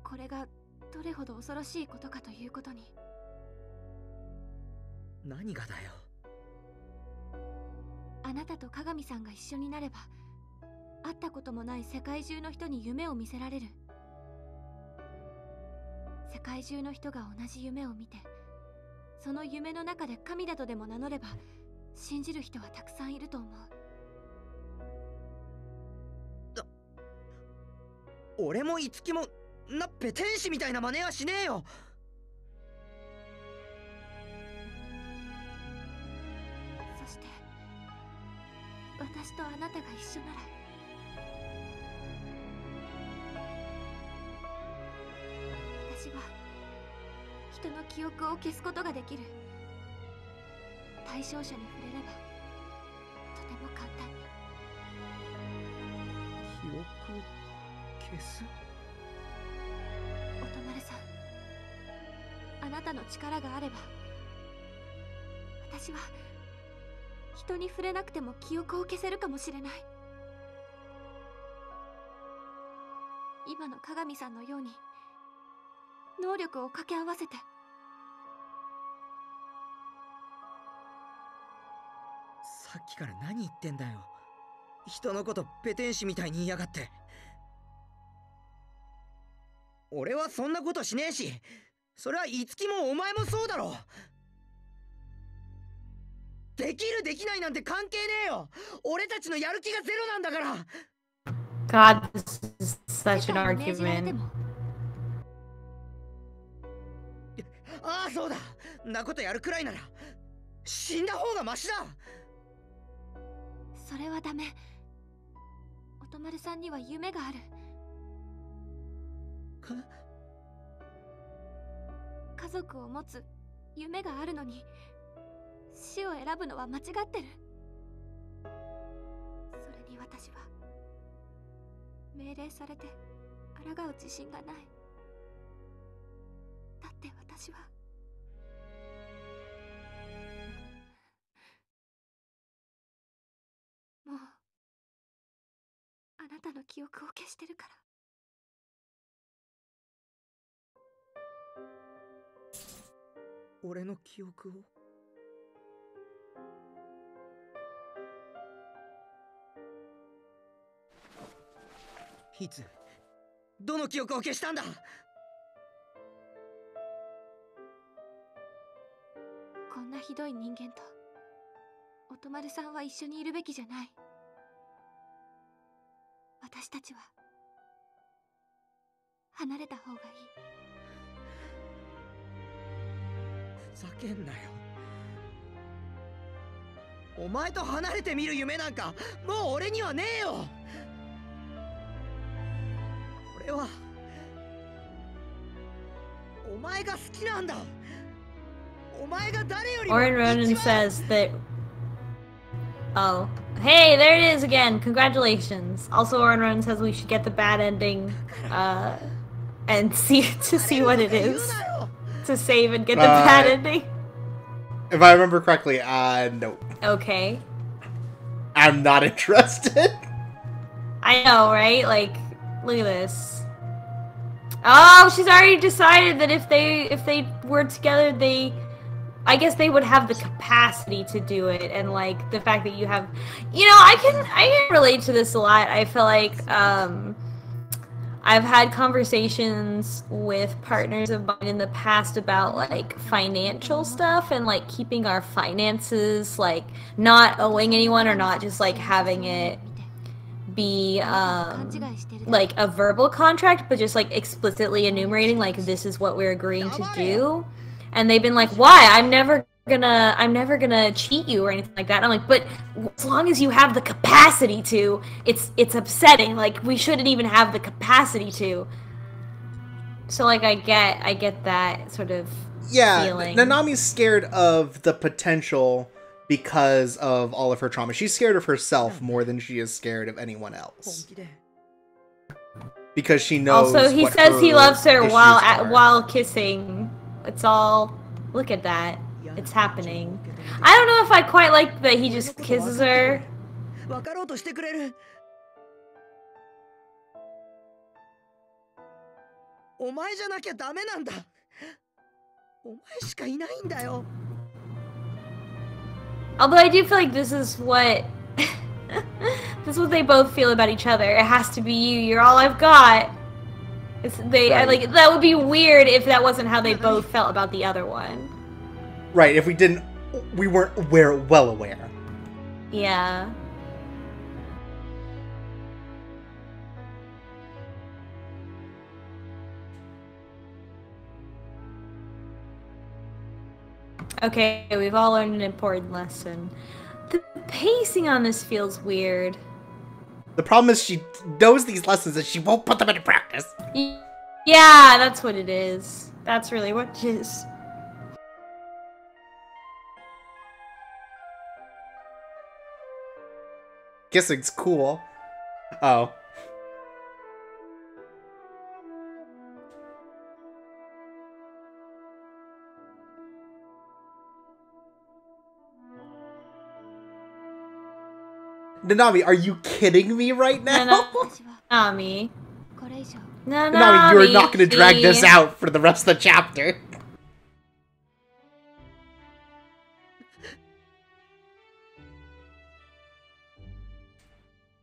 これがどれほど恐ろしいことかということに。何がだよ。あなたと鏡さんが一緒になれば、会ったこともない世界中の人に夢を見せられる。世界中の人が同じ夢を見て、その夢の中で神だとでも名乗れば、信じる人はたくさんいると思う。俺もいつきもなっぺ天使みたいな真似はしねえよ。そして私とあなたが一緒なら、私は人の記憶を消すことができる。対象者に触れればとても簡単に。記憶消音丸さん、あなたの力があれば私は人に触れなくても記憶を消せるかもしれない。今の鏡さんのように能力を掛け合わせて。さっきから何言ってんだよ。人のことペテン師みたいに言いやがって。俺はそんなことしねえし、それはいつきもお前もそうだろ。できるできないなんて関係ねえよ。俺たちのやる気がゼロなんだから。God, this is such an argument. ああ、そうだ。なことやるくらいなら死んだ方がマシだ。それはダメ。音丸さんには夢がある。家族を持つ夢があるのに死を選ぶのは間違ってる。それに私は命令されて抗う自信がない。だって私はもうあなたの記憶を消してるから。俺の記憶を。いつどの記憶を消したんだ。こんなひどい人間と音丸さんは一緒にいるべきじゃない。私たちは離れた方がいい。ふざけんなよ。お前と離れてみる夢なんかもう俺にはねえよ。俺はお前が好きなんだ。お前が誰よりも。Norn9 says that. Oh, hey, there it is again. Congratulations. Also, Norn9 says we should get the bad ending, and see what it is. To save and get the bad ending. If I remember correctly, no. Okay. I'm not interested. I know, right? Like, look at this. Oh, she's already decided that if they were together, I guess they would have the capacity to do it, and like the fact that you have, I can relate to this a lot. I feel like I've had conversations with partners of mine in the past about like financial stuff and like keeping our finances, like not owing anyone or not just like having it be like a verbal contract, but just like explicitly enumerating like this is what we're agreeing to do. And they've been like, why? I'm never gonna cheat you or anything like that. And I'm like, but as long as you have the capacity to, it's upsetting. Like, we shouldn't even have the capacity to. So like I get that sort of feeling. Nanami's scared of the potential because of all of her trauma. She's scared of herself more than she is scared of anyone else. Because she knows. Also, he says he loves her while kissing. It's all, look at that. It's happening. I don't know if I quite like that he just kisses her. 分かろうとしてくれる。お前じゃなきゃダメなんだ。お前しかいないんだよ。Although I do feel like this is what they both feel about each other. It has to be you. You're all I've got. Like that would be weird if that wasn't how they both felt about the other one. Right, if we weren't well aware. Yeah. Okay, we've all learned an important lesson. The pacing on this feels weird. The problem is she knows these lessons and she won't put them into practice. Yeah, that's what it is. That's really what it is. Kissing's cool. Oh. Nanami, are you kidding me right now? 私は Nanami. これ以上 Nanami, you are not going to drag this she- out for the rest of the chapter.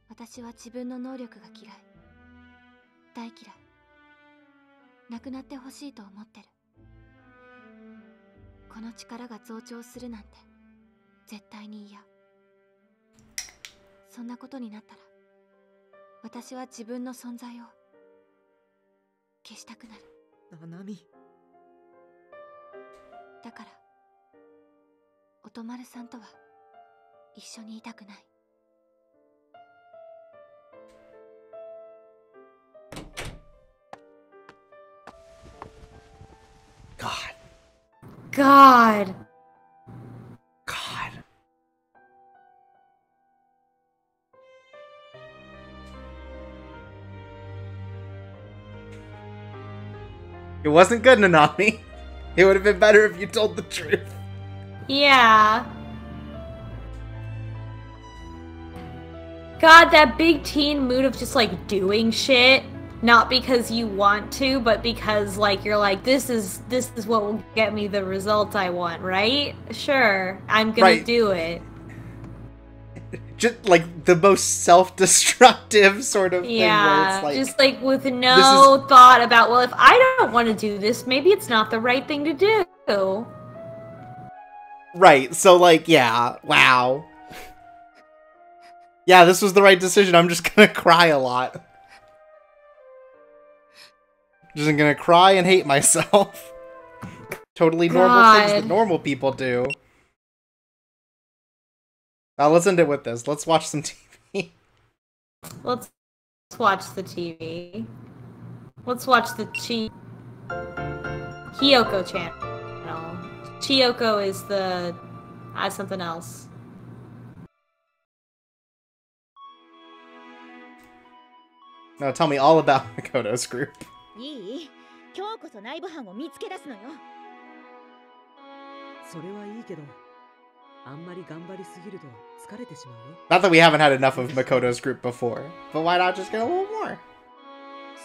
私は自分の能力が嫌い。大嫌い。なくなってほしいと思ってる。この力が増長するなんて絶対に嫌。そんなことになったら私は自分の存在を消したくなる。ななみ。だからおとまるさんとは一緒にいたくない。God. God. God. It wasn't good, Nanami. It would have been better if you told the truth. Yeah. God, that big teen mood of just like doing shit, not because you want to, but because like you're like, this is what will get me the result I want, right? Sure, I'm gonna Right. do it. Just like the most self-destructive sort of thing where Yeah, it's like, just like with no thought about, well, if I don't want to do this, maybe it's not the right thing to do. right, so like, yeah, wow. Yeah, this was the right decision. I'm just gonna cry a lot. Just gonna cry and hate myself. Totally normal things that God. normal people do. Now let's end it with this. Let's watch some TV. Let's watch the TV. Let's watch the Kyoko channel. Chiyoko is the... something else. Now tell me all about Makoto's group. いい？今日こそ内部犯を見つけ出すのよ。それはいいけど、あんまり頑張りすぎると疲れてしまうよ。 Not that we haven't had enough of Makoto's group before, but why not just get a little more?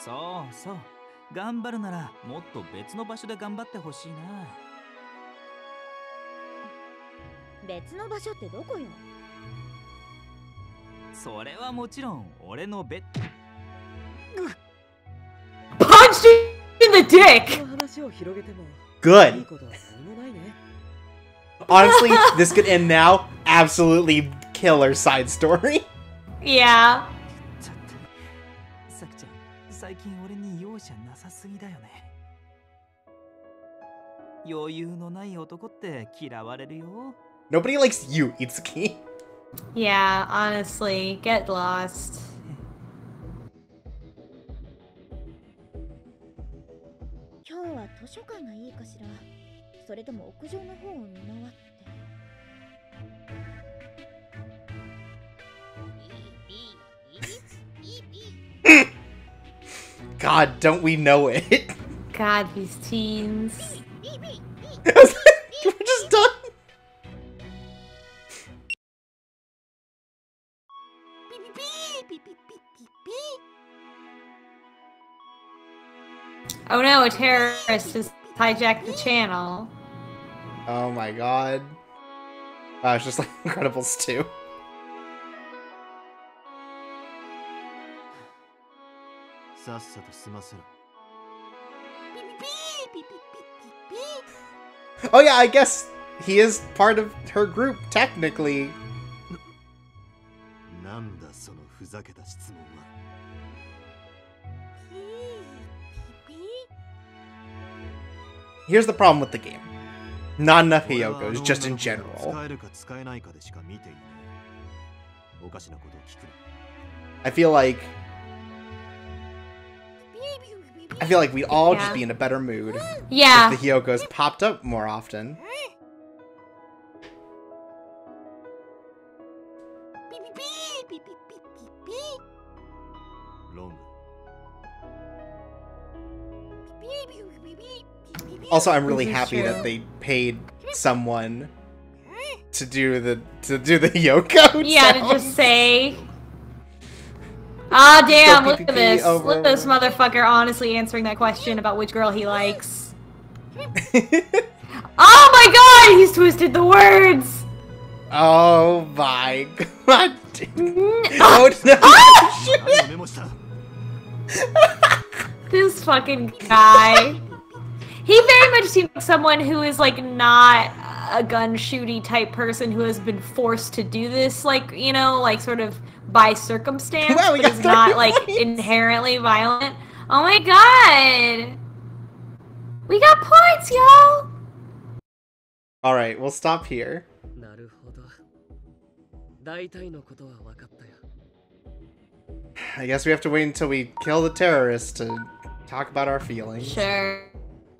そうそう。頑張るならもっと別の場所で頑張ってほしいな。別の場所ってどこよ？それはもちろん俺のベッ Punched in the dick! この話を広げてもいい Good. ことは何もないね。 Honestly, this could end now. Absolutely killer side story. Yeah. ちょっとさくちゃん、最近俺に容赦なさすぎだよね。余裕のない男って嫌われるよ。 Nobody likes you, Itsuki. Yeah, honestly, get lost. 今日は図書館がいいかしら。それとも屋上の方を見回って。 God, don't we know it? God, these teens. We're just done. Oh no, a terrorist has hijacked the channel. Oh my god. It's just like Incredibles 2. さっさと済ませろ。 Oh yeah, I guess he is part of her group, technically. なんだそのふざけた質問は。 Here's the problem with the game. Not enough Hiyokos, just in general. 使えるか使えないかでしか見ていない。おかしなことを聞くな。 I feel like we'd all just be in a better mood Yeah. if the Hiyokos popped up more often. Also, I'm really This is happy true. that they paid someone to do the Yoko. Yeah, to just say. Ah, damn! Go Look at PPP this! over- Look at this motherfucker honestly answering that question about which girl he likes. Oh my god! He's twisted the words. Oh my god! Oh, no! This fucking guy. He very much seems like someone who is like not a gun shooty type person who has been forced to do this, like, you know, like sort of by circumstance, Wow, we but got is not 30 like points. inherently violent. Oh my god! We got points, y'all! Alright, we'll stop here. なるほど。大体のことは分かったよ。 I guess we have to wait until we kill the terrorists to talk about our feelings. Sure.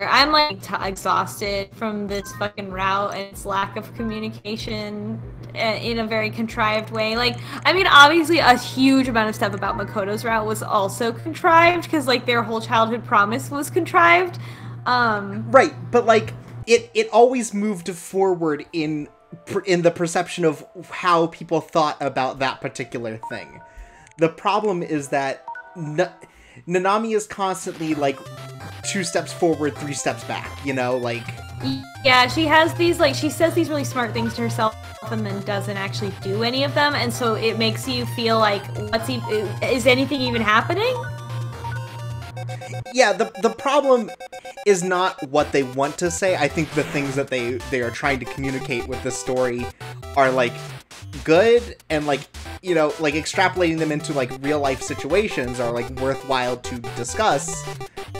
I'm like exhausted from this fucking route and its lack of communication in a very contrived way. Like, I mean, obviously a huge amount of stuff about Makoto's route was also contrived because like their whole childhood promise was contrived. Right, but like it always moved forward in the perception of how people thought about that particular thing. The problem is that Nanami is constantly like 2 steps forward, 3 steps back, you know, like... Yeah, she has these, like, she says these really smart things to herself and then doesn't actually do any of them, and so it makes you feel like, is anything even happening? Yeah, the problem is not what they want to say. I think the things that they are trying to communicate with the story are, like, good, and, like, you know, like, extrapolating them into, like, real-life situations are, like, worthwhile to discuss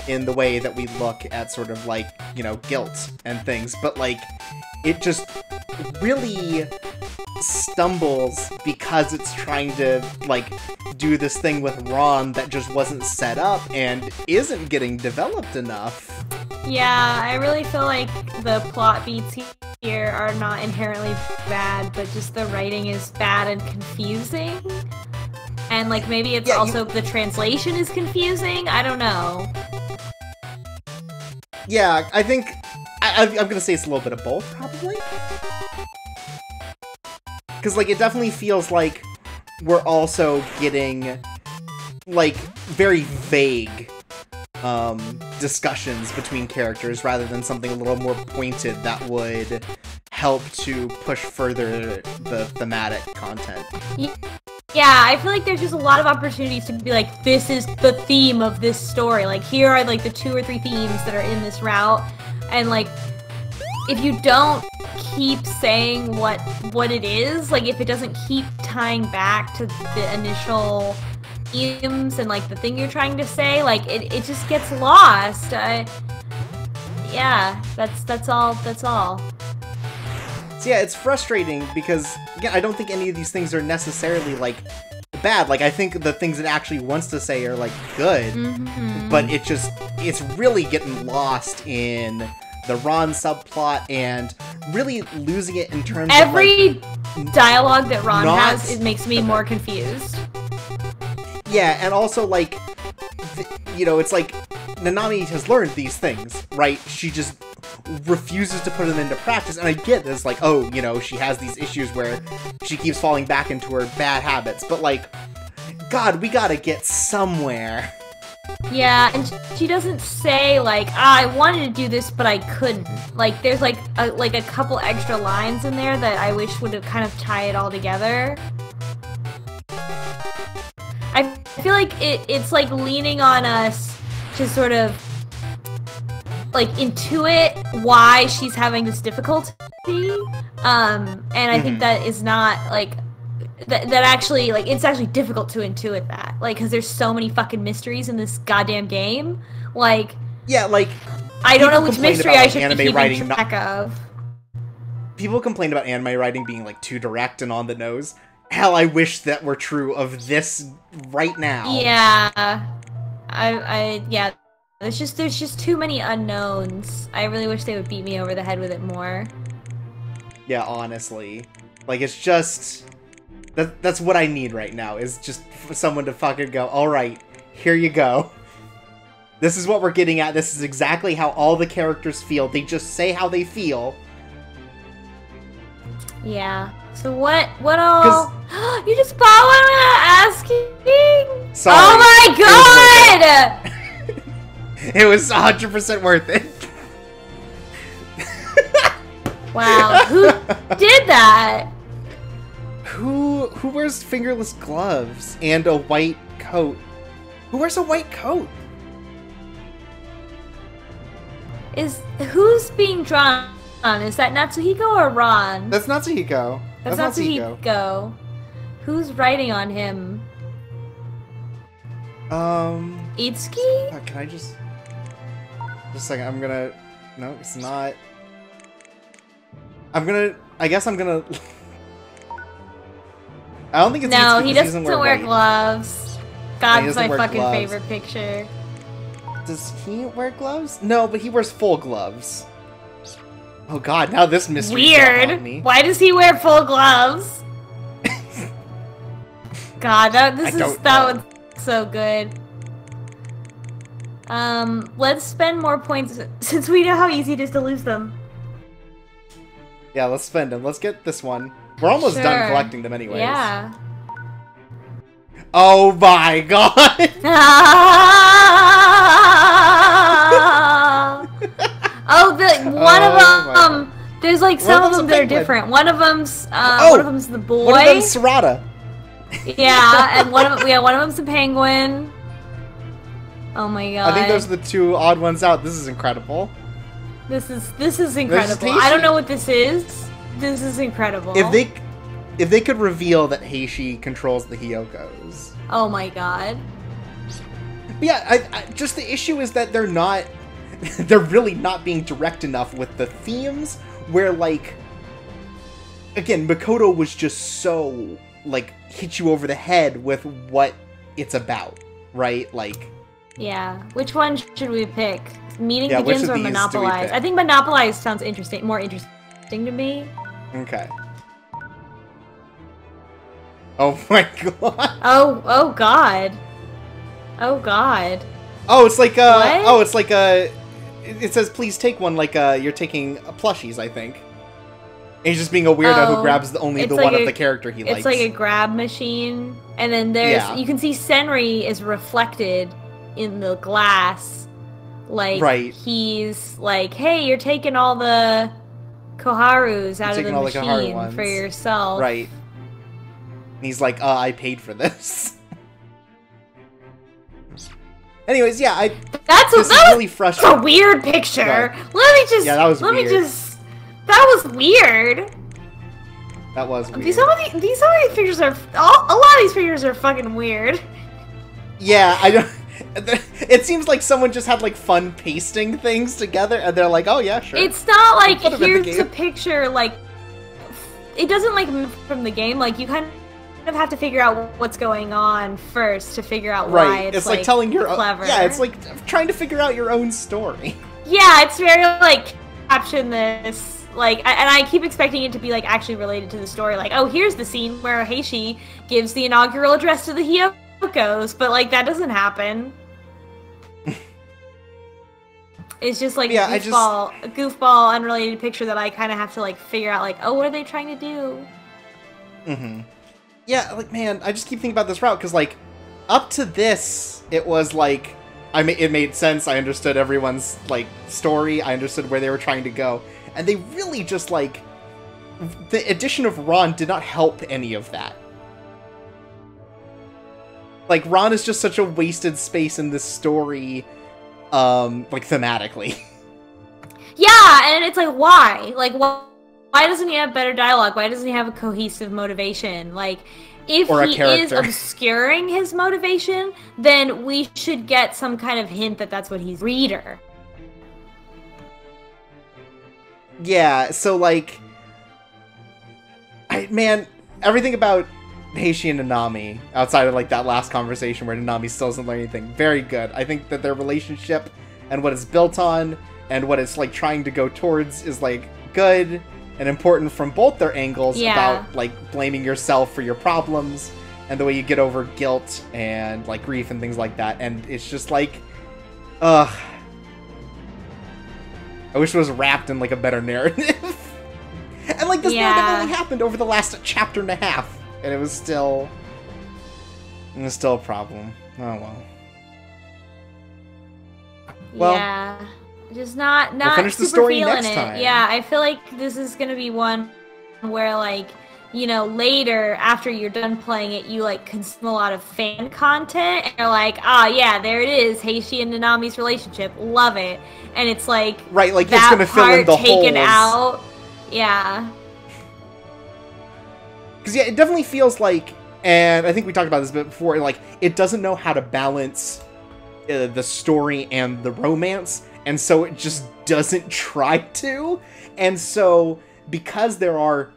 in the way that we look at sort of, like, you know, guilt and things. But, like, it just really stumbles because it's trying to, like, do this thing with Ron that just wasn't set up and isn't getting developed enough. Yeah, I really feel like the plot beats here are not inherently bad, but just the writing is bad and confusing. And, like, maybe it's also the translation is confusing? I don't know. Yeah, I think... I'm gonna say it's a little bit of both, probably? Because, like, it definitely feels like we're also getting, like, very vague discussions between characters rather than something a little more pointed that would help to push further the thematic content. Yeah, I feel like there's just a lot of opportunities to be like, this is the theme of this story. Like, here are, like, the 2 or 3 themes that are in this route. And, like, if you don't keep saying what it is, like, if it doesn't keep tying back to the initial themes and, like, the thing you're trying to say, like, it just gets lost. Yeah, that's all. So yeah, it's frustrating because, again, I don't think any of these things are necessarily, like, bad. Like, I think the things it actually wants to say are, like, good, but it's really getting lost in the Ron subplot and really losing it in terms of, like, dialogue that Ron has, it makes me more confused. Yeah, and also, like, you know, it's like, Nanami has learned these things, right? She just refuses to put them into practice, and I get this, like, oh, you know, she has these issues where she keeps falling back into her bad habits, but, like, God, we gotta get somewhere. Yeah, and she doesn't say, like, I wanted to do this, but I couldn't. Like, there's, like a couple extra lines in there that I wish would have kind of tie it all together. I feel like it's, like, leaning on us to sort of, like, intuit why she's having this difficulty. And I think that is not, like, that actually, like, it's actually difficult to intuit that. Like, because there's so many fucking mysteries in this goddamn game. Like... Yeah, like... I don't know which mystery I should be writing keeping track of. People complain about anime writing being, like, too direct and on the nose. Hell, I wish that were true of this right now. Yeah. Yeah. There's just too many unknowns. I really wish they would beat me over the head with it more. Yeah, honestly. Like, it's just... That's what I need right now, is just for someone to fucking go, alright, here you go. This is what we're getting at, this is exactly how all the characters feel, they just say how they feel. Yeah. So what all? You just bought one without asking? Sorry. Oh my god! It was 100% worth it. Wow, who did that? Who wears fingerless gloves and a white coat? Who wears a white coat? Who's being drawn on? Is that Natsuhiko or Ron? That's Natsuhiko. That's Natsuhiko. Who's writing on him? Itsuki? Can I just a second, I'm gonna... No, it's not. I guess I'm gonna... I don't think it's No, Itsuki, he doesn't wear gloves. God's my fucking favorite picture. Does he wear gloves? No, but he wears full gloves. Oh god, now this mystery on me. Weird. Why does he wear full gloves? God, that was so good. Let's spend more points since we know how easy it is to lose them. Yeah, let's spend them. Let's get this one. We're almost done collecting them anyways. Yeah. Oh my god! One of them. There's like some of them that are different. One of them's the boy. One of them's Sarada. Yeah, and one of them's the penguin. Oh my god! I think those are the two odd ones out. This is incredible. This is incredible. I don't know what this is. This is incredible. If they could reveal that Heishi controls the Hyokos. Oh my god. But yeah, just the issue is that they're really not being direct enough with the themes, where, like, again, Makoto was just so, like, hit you over the head with what it's about, right? Like... Yeah. Which one should we pick? Meeting Begins or Monopolize? I think Monopolize sounds more interesting to me. Okay. Oh my god. Oh god. Oh god. Oh, it's like what? Oh, it's like it says please take one, like you're taking plushies, I think. And he's just being a weirdo who grabs only the one of the character he likes. It's like a grab machine, and then you can see Senri is reflected in the glass, like he's like, hey, you're taking all the Koharus out of the machine for yourself, right? And he's like, I paid for this. Anyways, yeah, this is really frustrating. That's a weird picture. That was weird. That was weird. Some of these pictures are a lot of these pictures are fucking weird. Yeah, I don't. It seems like someone just had like fun pasting things together, and they're like, "Oh yeah, sure." It's not like here's a picture. Like, it doesn't like move from the game. Like, you kind of have to figure out what's going on first to figure out why it's like telling your clever. Yeah, it's like trying to figure out your own story. Yeah, it's very like caption this. Like, and I keep expecting it to be like actually related to the story. Like, oh, here's the scene where Heishi gives the inaugural address to the Hyokos, but like that doesn't happen. It's just like a goofball, unrelated picture that I kind of have to like figure out. Like, oh, what are they trying to do? Mm-hmm. Yeah, like man, I just keep thinking about this route because like up to this, it was like it made sense. I understood everyone's like story. I understood where they were trying to go, and they really just like the addition of Ron did not help any of that. Like, Ron is just such a wasted space in this story, like, thematically. Yeah, and it's like, why? Like, why doesn't he have better dialogue? Why doesn't he have a cohesive motivation? Like, if he is obscuring his motivation, then we should get some kind of hint that that's what he's reader. Yeah, so, like... Man, everything about Heishi and Nanami, outside of like that last conversation where Nanami still doesn't learn anything, very good. I think that their relationship and what it's built on and what it's like trying to go towards is like good and important from both their angles about like blaming yourself for your problems and the way you get over guilt and like grief and things like that. And it's just like, I wish it was wrapped in like a better narrative. And like this Yeah. narrative only happened over the last chapter and a half, and it was still a problem. Oh well. Well, yeah, just not we'll finish the super story feeling next it. time. Yeah, I feel like this is gonna be one where, like, you know, later after you're done playing it, you like consume a lot of fan content, and you're like, yeah, there it is, Heishi and Nanami's relationship, love it, and it's like right, like that it's gonna fill in part the taken holes. out. Yeah. Because yeah, it definitely feels like, and I think we talked about this before, like it doesn't know how to balance the story and the romance, and so it just doesn't try to. And so because there are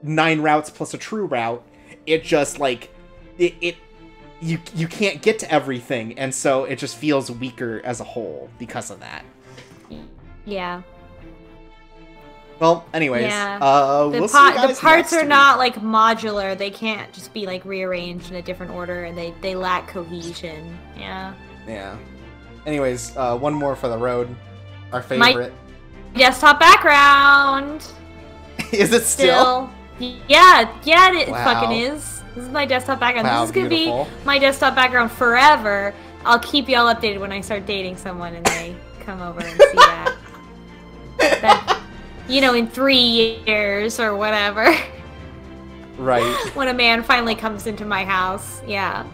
9 routes plus a true route, it just like you can't get to everything, and so it just feels weaker as a whole because of that. Yeah. Well, anyways, Yeah. we'll see you guys the parts next are week. not like modular. They can't just be like rearranged in a different order, and they lack cohesion. Yeah. Yeah. Anyways, one more for the road. Our favorite. Desktop background. Is it still? Yeah, it Wow. fucking is. This is my desktop background. Wow, This is gonna beautiful. be my desktop background forever. I'll keep y'all updated when I start dating someone and they come over and see that. You know, in 3 years or whatever. Right. When a man finally comes into my house. Yeah.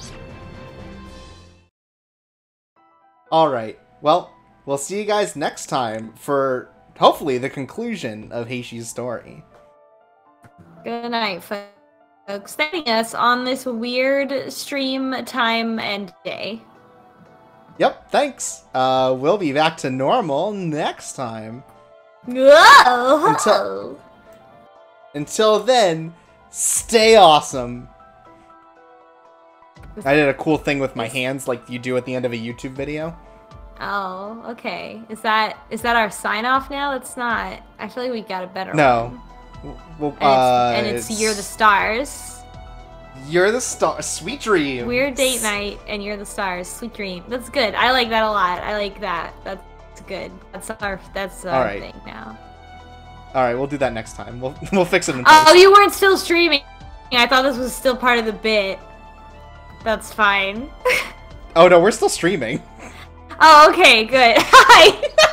Alright. Well, we'll see you guys next time for, hopefully, the conclusion of Heishi's story. Good night, folks. Thanking us on this weird stream time and day. Yep, thanks. We'll be back to normal next time. Whoa! Until then, stay awesome. I did a cool thing with my hands like you do at the end of a YouTube video. Oh, okay. Is that our sign off now? That's not. I feel like we got a better No. one. Well, And it's You're the Stars. You're the star. Sweet dreams. Weird date night and You're the Stars. Sweet dream. That's good. I like that a lot. I like that. That's good. That's our Alright. thing now. Alright, we'll do that next time. We'll fix it in Oh, post. you weren't still streaming. I thought this was still part of the bit. That's fine. Oh no, we're still streaming. Oh, okay, good. Hi.